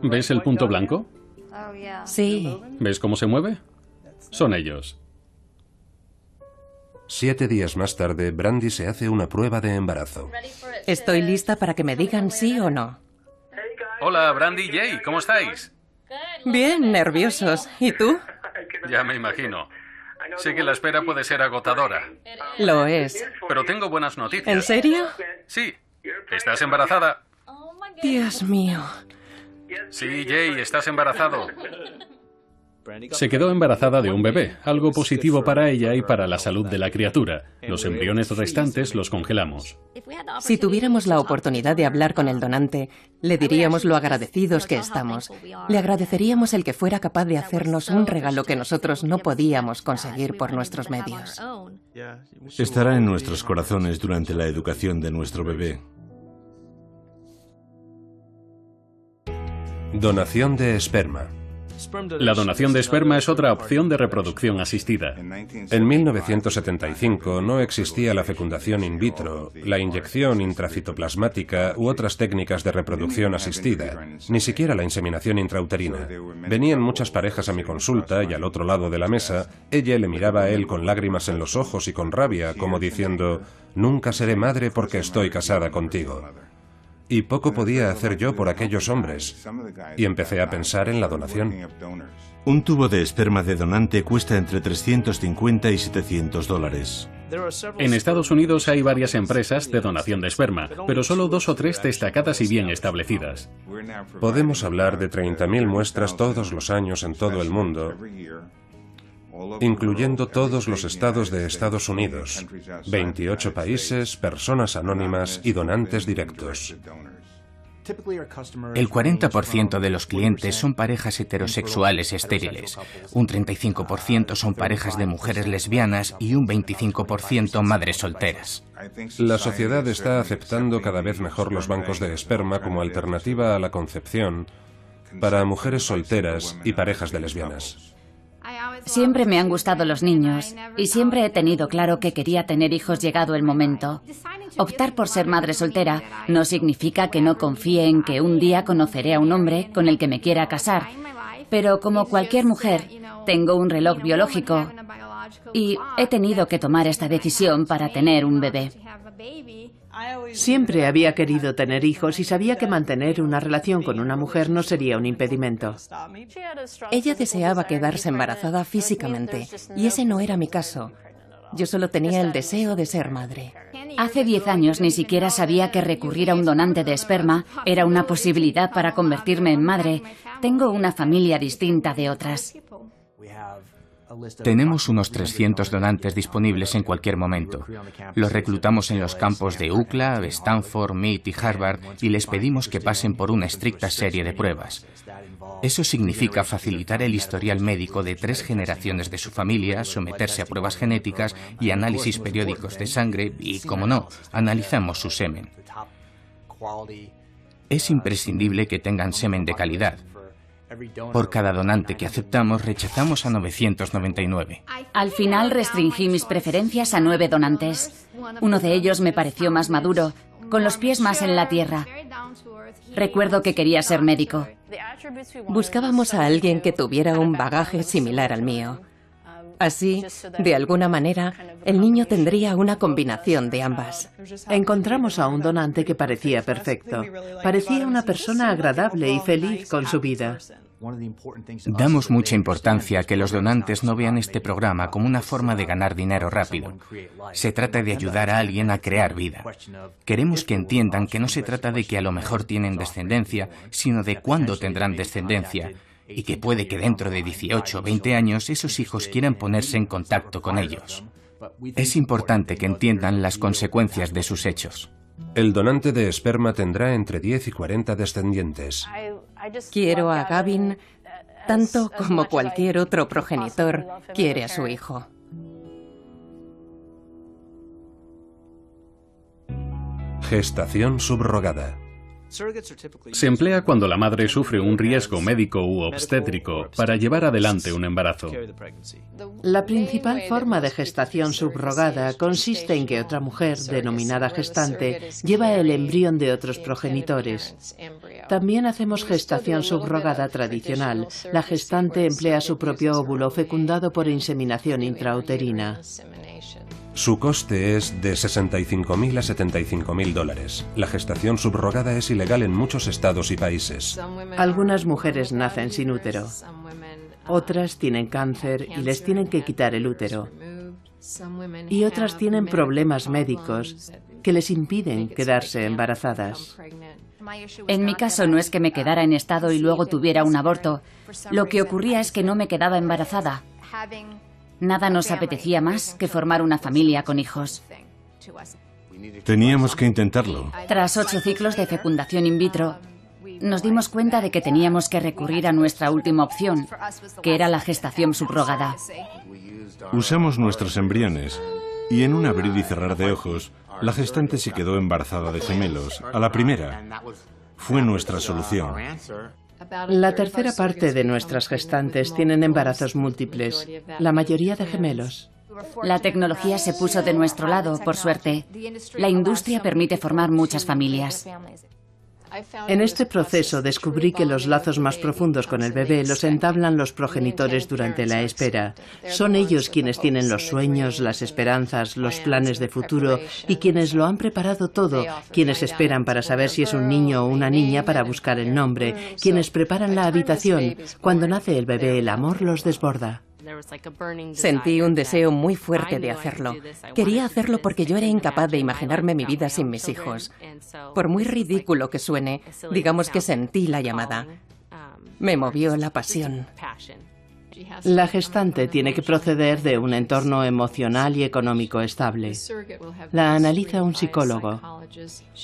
[SPEAKER 3] ¿Ves el punto blanco?
[SPEAKER 5] Sí.
[SPEAKER 3] ¿Ves cómo se mueve? Son ellos.
[SPEAKER 1] 7 días más tarde, Brandy se hace una prueba de embarazo.
[SPEAKER 5] Estoy lista para que me digan sí o no.
[SPEAKER 3] Hola, Brandy y Jay, ¿cómo estáis?
[SPEAKER 5] Bien, nerviosos. ¿Y tú?
[SPEAKER 3] Ya me imagino. Sé que la espera puede ser agotadora.
[SPEAKER 5] Lo es.
[SPEAKER 3] Pero tengo buenas noticias.
[SPEAKER 5] ¿En serio?
[SPEAKER 3] Sí. ¿Estás embarazada?
[SPEAKER 5] Dios mío.
[SPEAKER 3] Sí, Jay, estás embarazado. Se quedó embarazada de un bebé, algo positivo para ella y para la salud de la criatura. Los embriones restantes los congelamos.
[SPEAKER 5] Si tuviéramos la oportunidad de hablar con el donante, le diríamos lo agradecidos que estamos. Le agradeceríamos el que fuera capaz de hacernos un regalo que nosotros no podíamos conseguir por nuestros medios.
[SPEAKER 7] Estará en nuestros corazones durante la educación de nuestro bebé.
[SPEAKER 1] Donación de esperma.
[SPEAKER 3] La donación de esperma es otra opción de reproducción asistida.
[SPEAKER 1] En 1975 no existía la fecundación in vitro, la inyección intracitoplasmática u otras técnicas de reproducción asistida, ni siquiera la inseminación intrauterina. Venían muchas parejas a mi consulta y al otro lado de la mesa, ella le miraba a él con lágrimas en los ojos y con rabia, como diciendo, «Nunca seré madre porque estoy casada contigo». Y poco podía hacer yo por aquellos hombres. Y empecé a pensar en la donación.
[SPEAKER 7] Un tubo de esperma de donante cuesta entre $350 y $700.
[SPEAKER 3] En Estados Unidos hay varias empresas de donación de esperma, pero solo 2 o 3 destacadas y bien establecidas.
[SPEAKER 1] Podemos hablar de 30.000 muestras todos los años en todo el mundo, incluyendo todos los estados de Estados Unidos, 28 países, personas anónimas y donantes directos.
[SPEAKER 6] El 40% de los clientes son parejas heterosexuales estériles, un 35% son parejas de mujeres lesbianas y un 25% madres solteras.
[SPEAKER 1] La sociedad está aceptando cada vez mejor los bancos de esperma como alternativa a la concepción para mujeres solteras y parejas de lesbianas.
[SPEAKER 2] Siempre me han gustado los niños y siempre he tenido claro que quería tener hijos llegado el momento. Optar por ser madre soltera no significa que no confíe en que un día conoceré a un hombre con el que me quiera casar, pero como cualquier mujer, tengo un reloj biológico y he tenido que tomar esta decisión para tener un bebé.
[SPEAKER 4] Siempre había querido tener hijos y sabía que mantener una relación con una mujer no sería un impedimento.
[SPEAKER 5] Ella deseaba quedarse embarazada físicamente, y ese no era mi caso. Yo solo tenía el deseo de ser madre.
[SPEAKER 2] Hace 10 años ni siquiera sabía que recurrir a un donante de esperma era una posibilidad para convertirme en madre. Tengo una familia distinta de otras.
[SPEAKER 6] Tenemos unos 300 donantes disponibles en cualquier momento. Los reclutamos en los campos de UCLA, Stanford, MIT y Harvard y les pedimos que pasen por una estricta serie de pruebas. Eso significa facilitar el historial médico de 3 generaciones de su familia, someterse a pruebas genéticas y análisis periódicos de sangre y, como no, analizamos su semen. Es imprescindible que tengan semen de calidad. Por cada donante que aceptamos, rechazamos a 999.
[SPEAKER 2] Al final restringí mis preferencias a 9 donantes. Uno de ellos me pareció más maduro, con los pies más en la tierra. Recuerdo que quería ser médico.
[SPEAKER 5] Buscábamos a alguien que tuviera un bagaje similar al mío. Así, de alguna manera, el niño tendría una combinación de ambas.
[SPEAKER 4] Encontramos a un donante que parecía perfecto. Parecía una persona agradable y feliz con su vida.
[SPEAKER 6] Damos mucha importancia a que los donantes no vean este programa como una forma de ganar dinero rápido. Se trata de ayudar a alguien a crear vida. Queremos que entiendan que no se trata de que a lo mejor tienen descendencia, sino de cuándo tendrán descendencia, y que puede que dentro de 18 o 20 años esos hijos quieran ponerse en contacto con ellos. Es importante que entiendan las consecuencias de sus hechos.
[SPEAKER 1] El donante de esperma tendrá entre 10 y 40 descendientes.
[SPEAKER 5] Quiero a Gavin tanto como cualquier otro progenitor quiere a su hijo.
[SPEAKER 1] Gestación subrogada.
[SPEAKER 3] Se emplea cuando la madre sufre un riesgo médico u obstétrico para llevar adelante un embarazo.
[SPEAKER 4] La principal forma de gestación subrogada consiste en que otra mujer, denominada gestante, lleva el embrión de otros progenitores. También hacemos gestación subrogada tradicional. La gestante emplea su propio óvulo fecundado por inseminación intrauterina.
[SPEAKER 1] Su coste es de $65.000 a $75.000. La gestación subrogada es ilegal en muchos estados y países.
[SPEAKER 4] Algunas mujeres nacen sin útero. Otras tienen cáncer y les tienen que quitar el útero. Y otras tienen problemas médicos que les impiden quedarse embarazadas.
[SPEAKER 2] En mi caso no es que me quedara en estado y luego tuviera un aborto. Lo que ocurría es que no me quedaba embarazada. Nada nos apetecía más que formar una familia con hijos.
[SPEAKER 7] Teníamos que intentarlo.
[SPEAKER 2] Tras 8 ciclos de fecundación in vitro, nos dimos cuenta de que teníamos que recurrir a nuestra última opción, que era la gestación subrogada.
[SPEAKER 7] Usamos nuestros embriones y en un abrir y cerrar de ojos, la gestante se quedó embarazada de gemelos, a la primera. Fue nuestra solución.
[SPEAKER 4] La tercera parte de nuestras gestantes tienen embarazos múltiples, la mayoría de gemelos.
[SPEAKER 2] La tecnología se puso de nuestro lado, por suerte. La industria permite formar muchas familias.
[SPEAKER 4] En este proceso descubrí que los lazos más profundos con el bebé los entablan los progenitores durante la espera. Son ellos quienes tienen los sueños, las esperanzas, los planes de futuro y quienes lo han preparado todo, quienes esperan para saber si es un niño o una niña para buscar el nombre, quienes preparan la habitación. Cuando nace el bebé, el amor los desborda.
[SPEAKER 5] Sentí un deseo muy fuerte de hacerlo. Quería hacerlo porque yo era incapaz de imaginarme mi vida sin mis hijos. Por muy ridículo que suene, digamos que sentí la llamada. Me movió la pasión.
[SPEAKER 4] La gestante tiene que proceder de un entorno emocional y económico estable. La analiza un psicólogo.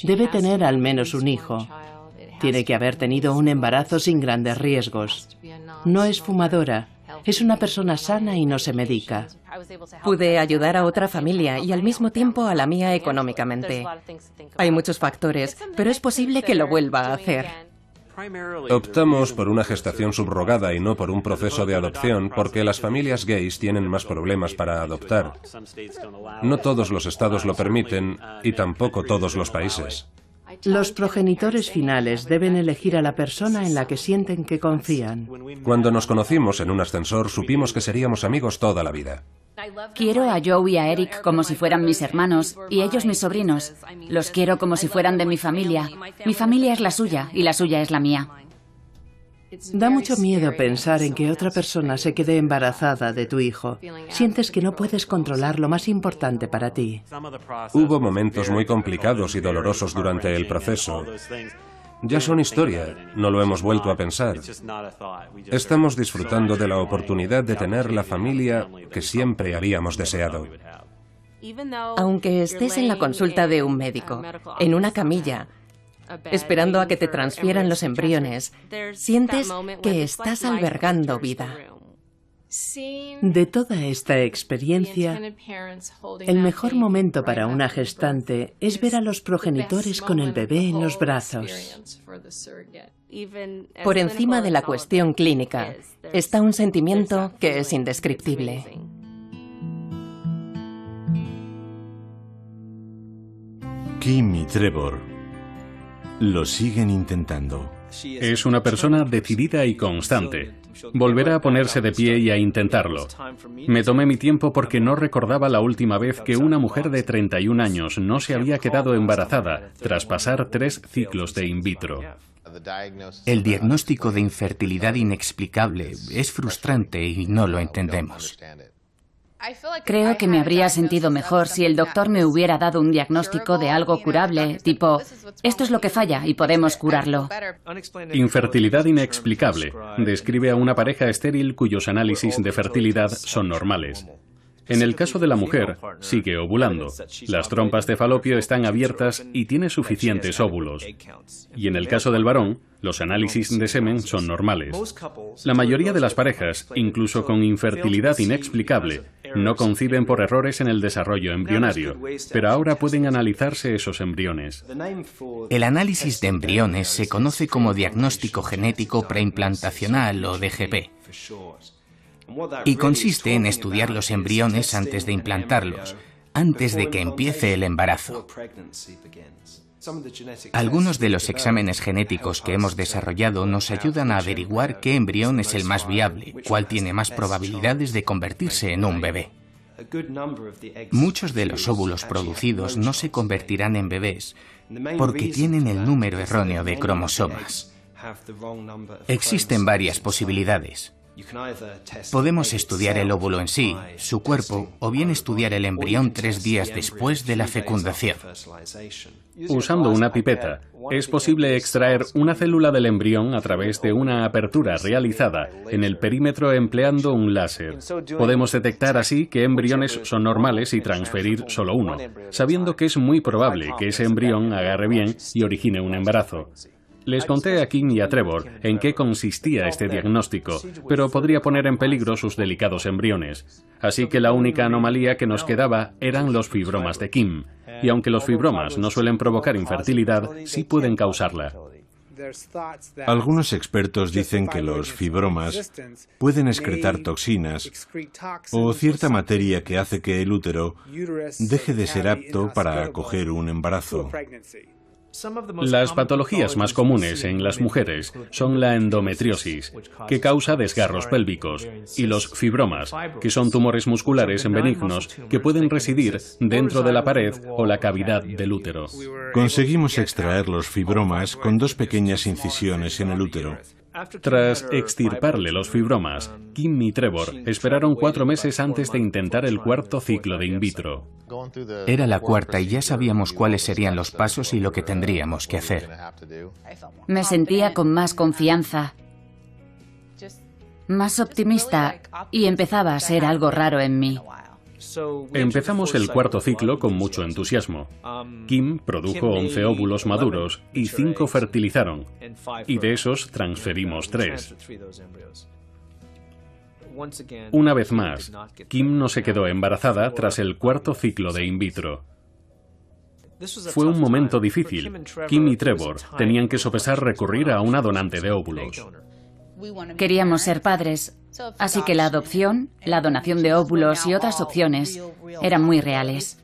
[SPEAKER 4] Debe tener al menos un hijo. Tiene que haber tenido un embarazo sin grandes riesgos. No es fumadora. Es una persona sana y no se medica.
[SPEAKER 5] Pude ayudar a otra familia y al mismo tiempo a la mía económicamente. Hay muchos factores, pero es posible que lo vuelva a hacer.
[SPEAKER 1] Optamos por una gestación subrogada y no por un proceso de adopción porque las familias gays tienen más problemas para adoptar. No todos los estados lo permiten y tampoco todos los países.
[SPEAKER 4] Los progenitores finales deben elegir a la persona en la que sienten que confían.
[SPEAKER 1] Cuando nos conocimos en un ascensor, supimos que seríamos amigos toda la vida.
[SPEAKER 2] Quiero a Joe y a Eric como si fueran mis hermanos y ellos mis sobrinos. Los quiero como si fueran de mi familia. Mi familia es la suya y la suya es la mía.
[SPEAKER 4] Da mucho miedo pensar en que otra persona se quede embarazada de tu hijo. Sientes que no puedes controlar lo más importante para ti.
[SPEAKER 1] Hubo momentos muy complicados y dolorosos durante el proceso. Ya son historia, no lo hemos vuelto a pensar. Estamos disfrutando de la oportunidad de tener la familia que siempre habíamos deseado.
[SPEAKER 5] Aunque estés en la consulta de un médico, en una camilla, esperando a que te transfieran los embriones, sientes que estás albergando vida.
[SPEAKER 4] De toda esta experiencia, el mejor momento para una gestante es ver a los progenitores con el bebé en los brazos.
[SPEAKER 5] Por encima de la cuestión clínica, está un sentimiento que es indescriptible.
[SPEAKER 7] Kim y Trevor lo siguen intentando.
[SPEAKER 3] Es una persona decidida y constante. Volverá a ponerse de pie y a intentarlo. Me tomé mi tiempo porque no recordaba la última vez que una mujer de 31 años no se había quedado embarazada tras pasar 3 ciclos de in vitro.
[SPEAKER 6] El diagnóstico de infertilidad inexplicable es frustrante y no lo entendemos.
[SPEAKER 2] Creo que me habría sentido mejor si el doctor me hubiera dado un diagnóstico de algo curable, tipo, esto es lo que falla y podemos curarlo.
[SPEAKER 3] Infertilidad inexplicable describe a una pareja estéril cuyos análisis de fertilidad son normales. En el caso de la mujer, sigue ovulando. Las trompas de falopio están abiertas y tiene suficientes óvulos. Y en el caso del varón, los análisis de semen son normales. La mayoría de las parejas, incluso con infertilidad inexplicable, no conciben por errores en el desarrollo embrionario, pero ahora pueden analizarse esos embriones.
[SPEAKER 6] El análisis de embriones se conoce como diagnóstico genético preimplantacional o DGP. Y consiste en estudiar los embriones antes de implantarlos, antes de que empiece el embarazo. Algunos de los exámenes genéticos que hemos desarrollado nos ayudan a averiguar qué embrión es el más viable, cuál tiene más probabilidades de convertirse en un bebé. Muchos de los óvulos producidos no se convertirán en bebés porque tienen el número erróneo de cromosomas. Existen varias posibilidades. Podemos estudiar el óvulo en sí, su cuerpo, o bien estudiar el embrión 3 días después de la fecundación.
[SPEAKER 3] Usando una pipeta, es posible extraer una célula del embrión a través de una apertura realizada en el perímetro empleando un láser. Podemos detectar así qué embriones son normales y transferir solo uno, sabiendo que es muy probable que ese embrión agarre bien y origine un embarazo. Les conté a Kim y a Trevor en qué consistía este diagnóstico, pero podría poner en peligro sus delicados embriones. Así que la única anomalía que nos quedaba eran los fibromas de Kim. Y aunque los fibromas no suelen provocar infertilidad, sí pueden causarla.
[SPEAKER 7] Algunos expertos dicen que los fibromas pueden excretar toxinas o cierta materia que hace que el útero deje de ser apto para acoger un embarazo.
[SPEAKER 3] Las patologías más comunes en las mujeres son la endometriosis, que causa desgarros pélvicos, y los fibromas, que son tumores musculares benignos que pueden residir dentro de la pared o la cavidad del útero.
[SPEAKER 7] Conseguimos extraer los fibromas con 2 pequeñas incisiones en el útero.
[SPEAKER 3] Tras extirparle los fibromas, Kim y Trevor esperaron 4 meses antes de intentar el 4º ciclo de in vitro.
[SPEAKER 6] Era la 4ª y ya sabíamos cuáles serían los pasos y lo que tendríamos que hacer.
[SPEAKER 2] Me sentía con más confianza, más optimista, y empezaba a ser algo raro en mí.
[SPEAKER 3] Empezamos el 4º ciclo con mucho entusiasmo. Kim produjo 11 óvulos maduros y 5 fertilizaron, y de esos transferimos 3. Una vez más, Kim no se quedó embarazada tras el 4º ciclo de in vitro. Fue un momento difícil. Kim y Trevor tenían que sopesar recurrir a una donante de óvulos.
[SPEAKER 2] Queríamos ser padres, así que la adopción, la donación de óvulos y otras opciones eran muy reales.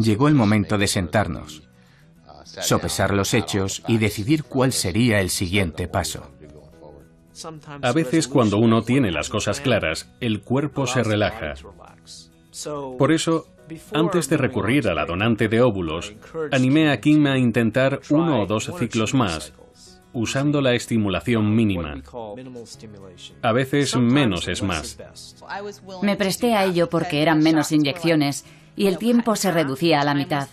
[SPEAKER 6] Llegó el momento de sentarnos, sopesar los hechos y decidir cuál sería el siguiente paso.
[SPEAKER 3] A veces, cuando uno tiene las cosas claras, el cuerpo se relaja. Por eso, antes de recurrir a la donante de óvulos, animé a Kim a intentar 1 o 2 ciclos más, usando la estimulación mínima. A veces menos es más.
[SPEAKER 2] Me presté a ello porque eran menos inyecciones y el tiempo se reducía a la mitad.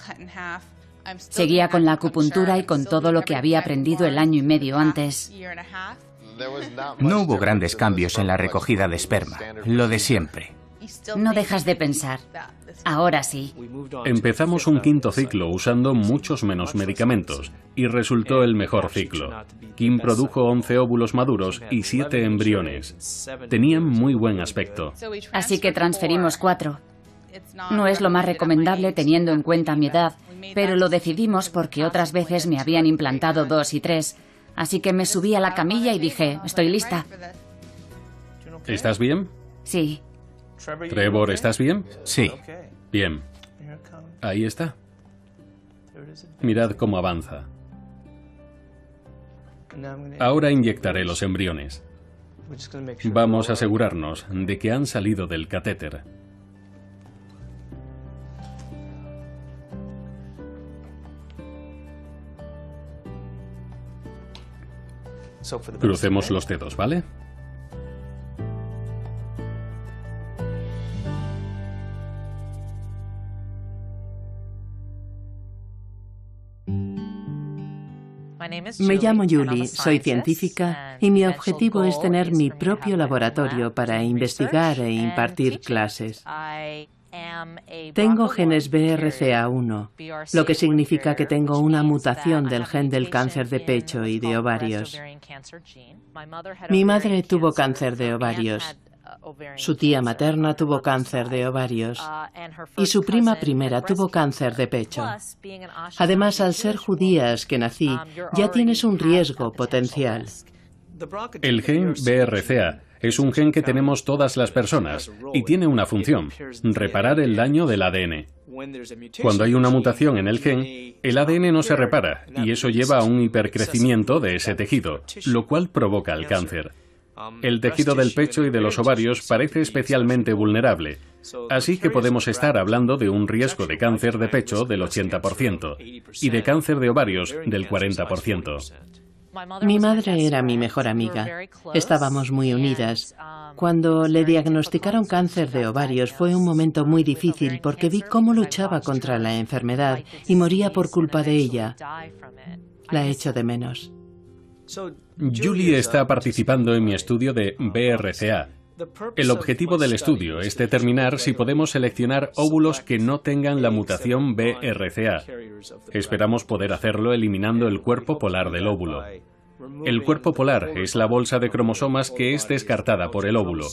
[SPEAKER 2] Seguía con la acupuntura y con todo lo que había aprendido el año y medio antes.
[SPEAKER 6] No hubo grandes cambios en la recogida de esperma, lo de siempre.
[SPEAKER 2] No dejas de pensar. Ahora sí.
[SPEAKER 3] Empezamos un quinto ciclo usando muchos menos medicamentos y resultó el mejor ciclo. Kim produjo 11 óvulos maduros y 7 embriones. Tenían muy buen aspecto.
[SPEAKER 2] Así que transferimos 4. No es lo más recomendable teniendo en cuenta mi edad, pero lo decidimos porque otras veces me habían implantado 2 y 3. Así que me subí a la camilla y dije, estoy lista.
[SPEAKER 3] ¿Estás bien?
[SPEAKER 2] Sí.
[SPEAKER 3] Trevor, ¿estás bien?
[SPEAKER 6] Sí.
[SPEAKER 3] Bien. Ahí está. Mirad cómo avanza. Ahora inyectaré los embriones. Vamos a asegurarnos de que han salido del catéter. Crucemos los dedos, ¿vale?
[SPEAKER 4] Me llamo Julie, soy científica y mi objetivo es tener mi propio laboratorio para investigar e impartir clases. Tengo genes BRCA1, lo que significa que tengo una mutación del gen del cáncer de pecho y de ovarios. Mi madre tuvo cáncer de ovarios. Su tía materna tuvo cáncer de ovarios y su prima primera tuvo cáncer de pecho. Además, al ser judías que nací, ya tienes un riesgo potencial.
[SPEAKER 3] El gen BRCA es un gen que tenemos todas las personas y tiene una función: reparar el daño del ADN. Cuando hay una mutación en el gen, el ADN no se repara y eso lleva a un hipercrecimiento de ese tejido, lo cual provoca el cáncer. El tejido del pecho y de los ovarios parece especialmente vulnerable, así que podemos estar hablando de un riesgo de cáncer de pecho del 80% y de cáncer de ovarios del 40%.
[SPEAKER 4] Mi madre era mi mejor amiga. Estábamos muy unidas. Cuando le diagnosticaron cáncer de ovarios fue un momento muy difícil porque vi cómo luchaba contra la enfermedad y moría por culpa de ella. La echo de menos.
[SPEAKER 3] Julie está participando en mi estudio de BRCA. El objetivo del estudio es determinar si podemos seleccionar óvulos que no tengan la mutación BRCA. Esperamos poder hacerlo eliminando el cuerpo polar del óvulo. El cuerpo polar es la bolsa de cromosomas que es descartada por el óvulo.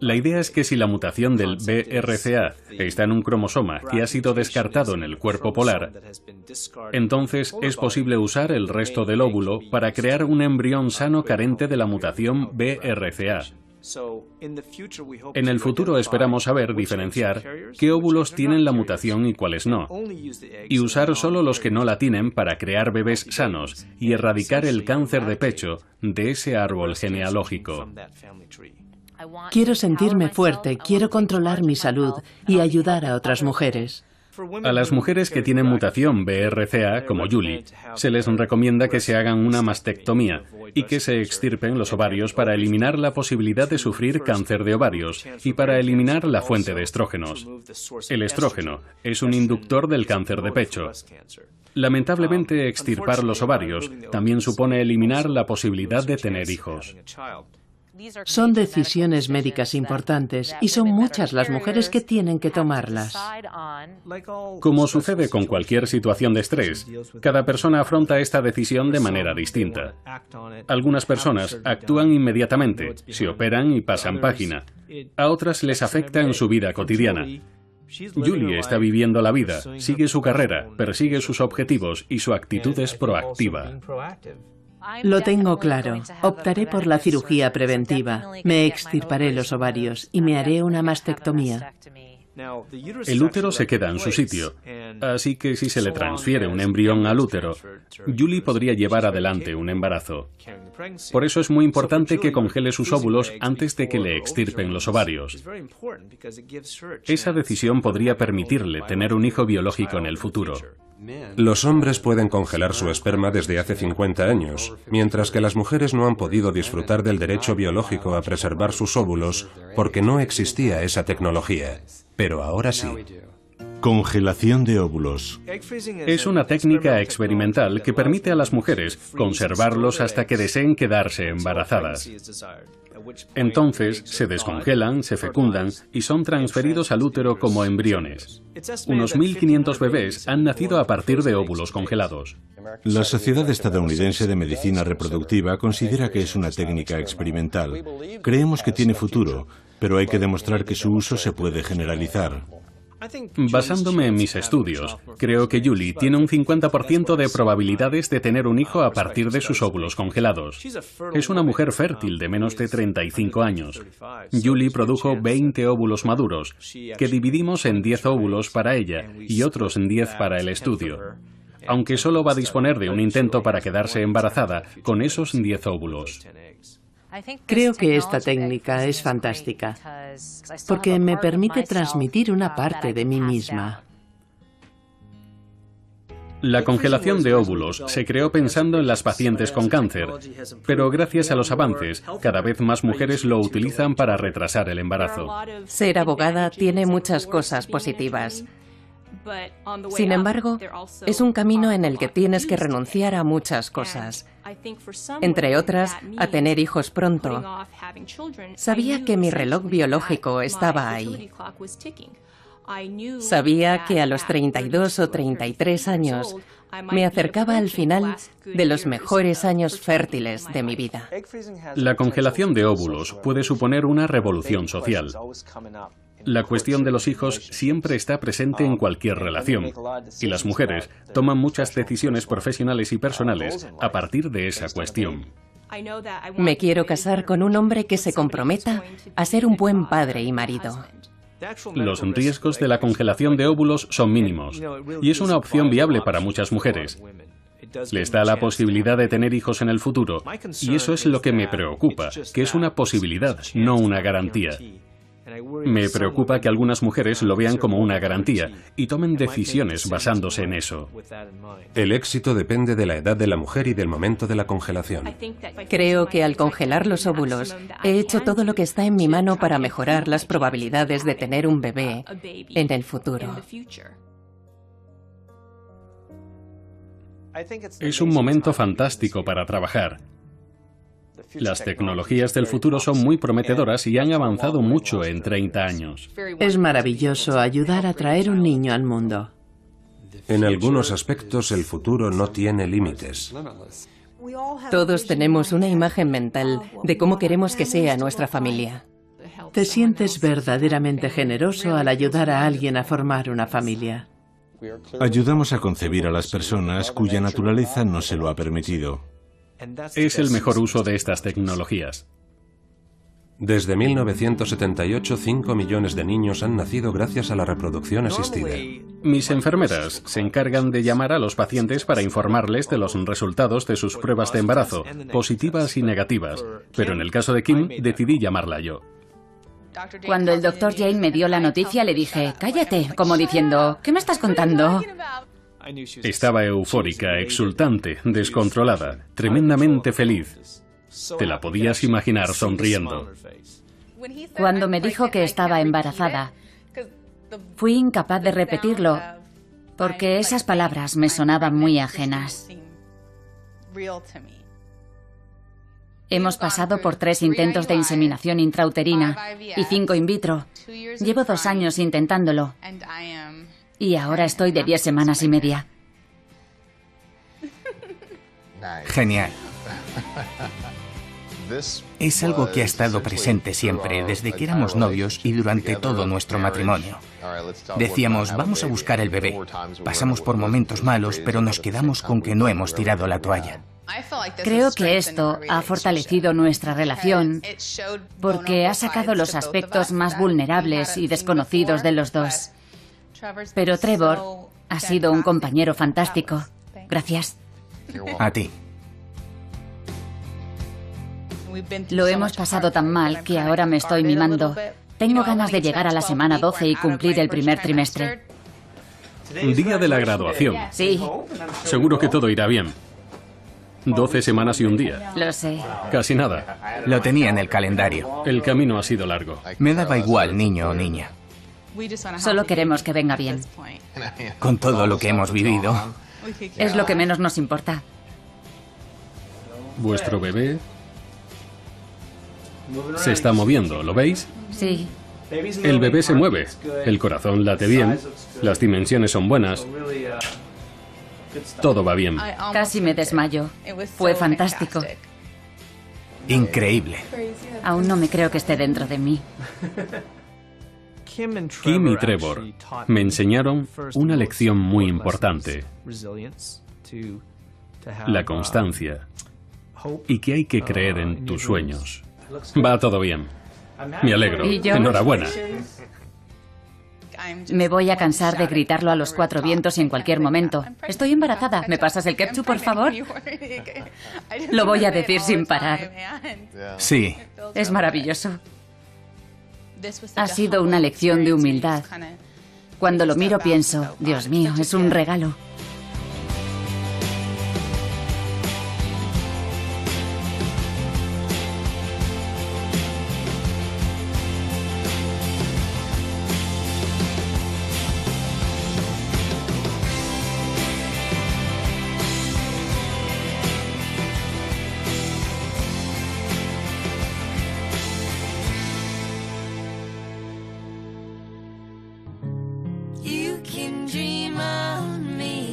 [SPEAKER 3] La idea es que si la mutación del BRCA está en un cromosoma que ha sido descartado en el cuerpo polar, entonces es posible usar el resto del óvulo para crear un embrión sano carente de la mutación BRCA. En el futuro esperamos saber diferenciar qué óvulos tienen la mutación y cuáles no, y usar solo los que no la tienen para crear bebés sanos y erradicar el cáncer de pecho de ese árbol genealógico.
[SPEAKER 4] Quiero sentirme fuerte, quiero controlar mi salud y ayudar a otras mujeres.
[SPEAKER 3] A las mujeres que tienen mutación BRCA, como Julie, se les recomienda que se hagan una mastectomía y que se extirpen los ovarios para eliminar la posibilidad de sufrir cáncer de ovarios y para eliminar la fuente de estrógenos. El estrógeno es un inductor del cáncer de pecho. Lamentablemente, extirpar los ovarios también supone eliminar la posibilidad de tener hijos.
[SPEAKER 4] Son decisiones médicas importantes y son muchas las mujeres que tienen que tomarlas.
[SPEAKER 3] Como sucede con cualquier situación de estrés, cada persona afronta esta decisión de manera distinta. Algunas personas actúan inmediatamente, se operan y pasan página. A otras les afecta en su vida cotidiana. Julie está viviendo la vida, sigue su carrera, persigue sus objetivos y su actitud es proactiva.
[SPEAKER 4] Lo tengo claro. Optaré por la cirugía preventiva. Me extirparé los ovarios y me haré una mastectomía.
[SPEAKER 3] El útero se queda en su sitio, así que si se le transfiere un embrión al útero, Julie podría llevar adelante un embarazo. Por eso es muy importante que congele sus óvulos antes de que le extirpen los ovarios. Esa decisión podría permitirle tener un hijo biológico en el futuro.
[SPEAKER 1] Los hombres pueden congelar su esperma desde hace 50 años, mientras que las mujeres no han podido disfrutar del derecho biológico a preservar sus óvulos porque no existía esa tecnología. Pero ahora sí.
[SPEAKER 7] Congelación de óvulos.
[SPEAKER 3] Es una técnica experimental que permite a las mujeres conservarlos hasta que deseen quedarse embarazadas. Entonces, se descongelan, se fecundan y son transferidos al útero como embriones. Unos 1.500 bebés han nacido a partir de óvulos congelados.
[SPEAKER 7] La Sociedad Estadounidense de Medicina Reproductiva considera que es una técnica experimental. Creemos que tiene futuro, pero hay que demostrar que su uso se puede generalizar.
[SPEAKER 3] Basándome en mis estudios, creo que Julie tiene un 50% de probabilidades de tener un hijo a partir de sus óvulos congelados. Es una mujer fértil de menos de 35 años. Julie produjo 20 óvulos maduros, que dividimos en 10 óvulos para ella y otros en 10 para el estudio. Aunque solo va a disponer de un intento para quedarse embarazada con esos 10 óvulos.
[SPEAKER 4] Creo que esta técnica es fantástica, porque me permite transmitir una parte de mí misma.
[SPEAKER 3] La congelación de óvulos se creó pensando en las pacientes con cáncer, pero gracias a los avances, cada vez más mujeres lo utilizan para retrasar el embarazo.
[SPEAKER 5] Ser abogada tiene muchas cosas positivas. Sin embargo, es un camino en el que tienes que renunciar a muchas cosas. Entre otras, a tener hijos pronto. Sabía que mi reloj biológico estaba ahí. Sabía que a los 32 o 33 años me acercaba al final de los mejores años fértiles de mi vida.
[SPEAKER 3] La congelación de óvulos puede suponer una revolución social. La cuestión de los hijos siempre está presente en cualquier relación, y las mujeres toman muchas decisiones profesionales y personales a partir de esa cuestión.
[SPEAKER 5] Me quiero casar con un hombre que se comprometa a ser un buen padre y marido.
[SPEAKER 3] Los riesgos de la congelación de óvulos son mínimos, y es una opción viable para muchas mujeres. Les da la posibilidad de tener hijos en el futuro, y eso es lo que me preocupa, que es una posibilidad, no una garantía. Me preocupa que algunas mujeres lo vean como una garantía y tomen decisiones basándose en eso.
[SPEAKER 1] El éxito depende de la edad de la mujer y del momento de la congelación.
[SPEAKER 5] Creo que al congelar los óvulos he hecho todo lo que está en mi mano para mejorar las probabilidades de tener un bebé en el futuro.
[SPEAKER 3] Es un momento fantástico para trabajar. Las tecnologías del futuro son muy prometedoras y han avanzado mucho en 30 años.
[SPEAKER 4] Es maravilloso ayudar a traer un niño al mundo.
[SPEAKER 1] En algunos aspectos el futuro no tiene límites.
[SPEAKER 5] Todos tenemos una imagen mental de cómo queremos que sea nuestra familia.
[SPEAKER 4] Te sientes verdaderamente generoso al ayudar a alguien a formar una familia.
[SPEAKER 7] Ayudamos a concebir a las personas cuya naturaleza no se lo ha permitido.
[SPEAKER 3] Es el mejor uso de estas tecnologías.
[SPEAKER 1] Desde 1978, 5 millones de niños han nacido gracias a la reproducción asistida.
[SPEAKER 3] Mis enfermeras se encargan de llamar a los pacientes para informarles de los resultados de sus pruebas de embarazo, positivas y negativas, pero en el caso de Kim decidí llamarla yo.
[SPEAKER 2] Cuando el Dr. Jane me dio la noticia, le dije, cállate, como diciendo, ¿qué me estás contando?
[SPEAKER 3] Estaba eufórica, exultante, descontrolada, tremendamente feliz. Te la podías imaginar sonriendo.
[SPEAKER 2] Cuando me dijo que estaba embarazada, fui incapaz de repetirlo, porque esas palabras me sonaban muy ajenas. Hemos pasado por 3 intentos de inseminación intrauterina y 5 in vitro. Llevo 2 años intentándolo. Y ahora estoy de 10 semanas y media.
[SPEAKER 6] Genial. Es algo que ha estado presente siempre, desde que éramos novios y durante todo nuestro matrimonio. Decíamos, vamos a buscar el bebé. Pasamos por momentos malos, pero nos quedamos con que no hemos tirado la toalla.
[SPEAKER 2] Creo que esto ha fortalecido nuestra relación porque ha sacado los aspectos más vulnerables y desconocidos de los dos. Pero Trevor ha sido un compañero fantástico. Gracias.
[SPEAKER 6] A ti.
[SPEAKER 2] Lo hemos pasado tan mal que ahora me estoy mimando. Tengo ganas de llegar a la semana 12 y cumplir el primer trimestre.
[SPEAKER 3] Día de la graduación.
[SPEAKER 2] Sí.
[SPEAKER 3] Seguro que todo irá bien. 12 semanas y un día.
[SPEAKER 2] Lo sé.
[SPEAKER 3] Casi nada.
[SPEAKER 6] Lo tenía en el calendario.
[SPEAKER 3] El camino ha sido largo.
[SPEAKER 6] Me daba igual, niño o niña.
[SPEAKER 2] Solo queremos que venga bien.
[SPEAKER 6] Con todo lo que hemos vivido.
[SPEAKER 2] Es lo que menos nos importa.
[SPEAKER 3] Vuestro bebé se está moviendo, ¿lo veis?
[SPEAKER 2] Sí.
[SPEAKER 3] El bebé se mueve, el corazón late bien, las dimensiones son buenas, todo va bien.
[SPEAKER 2] Casi me desmayo. Fue fantástico.
[SPEAKER 6] Increíble.
[SPEAKER 2] Aún no me creo que esté dentro de mí.
[SPEAKER 3] Kim y Trevor me enseñaron una lección muy importante: la constancia y que hay que creer en tus sueños. Va todo bien. Me alegro.
[SPEAKER 2] ¿Y yo?
[SPEAKER 3] Enhorabuena.
[SPEAKER 2] Me voy a cansar de gritarlo a los cuatro vientos y en cualquier momento. Estoy embarazada. ¿Me pasas el ketchup, por favor? Lo voy a decir sin parar.
[SPEAKER 6] Sí.
[SPEAKER 2] Es maravilloso. Ha sido una lección de humildad. Cuando lo miro pienso, Dios mío, es un regalo.
[SPEAKER 8] You can dream of me.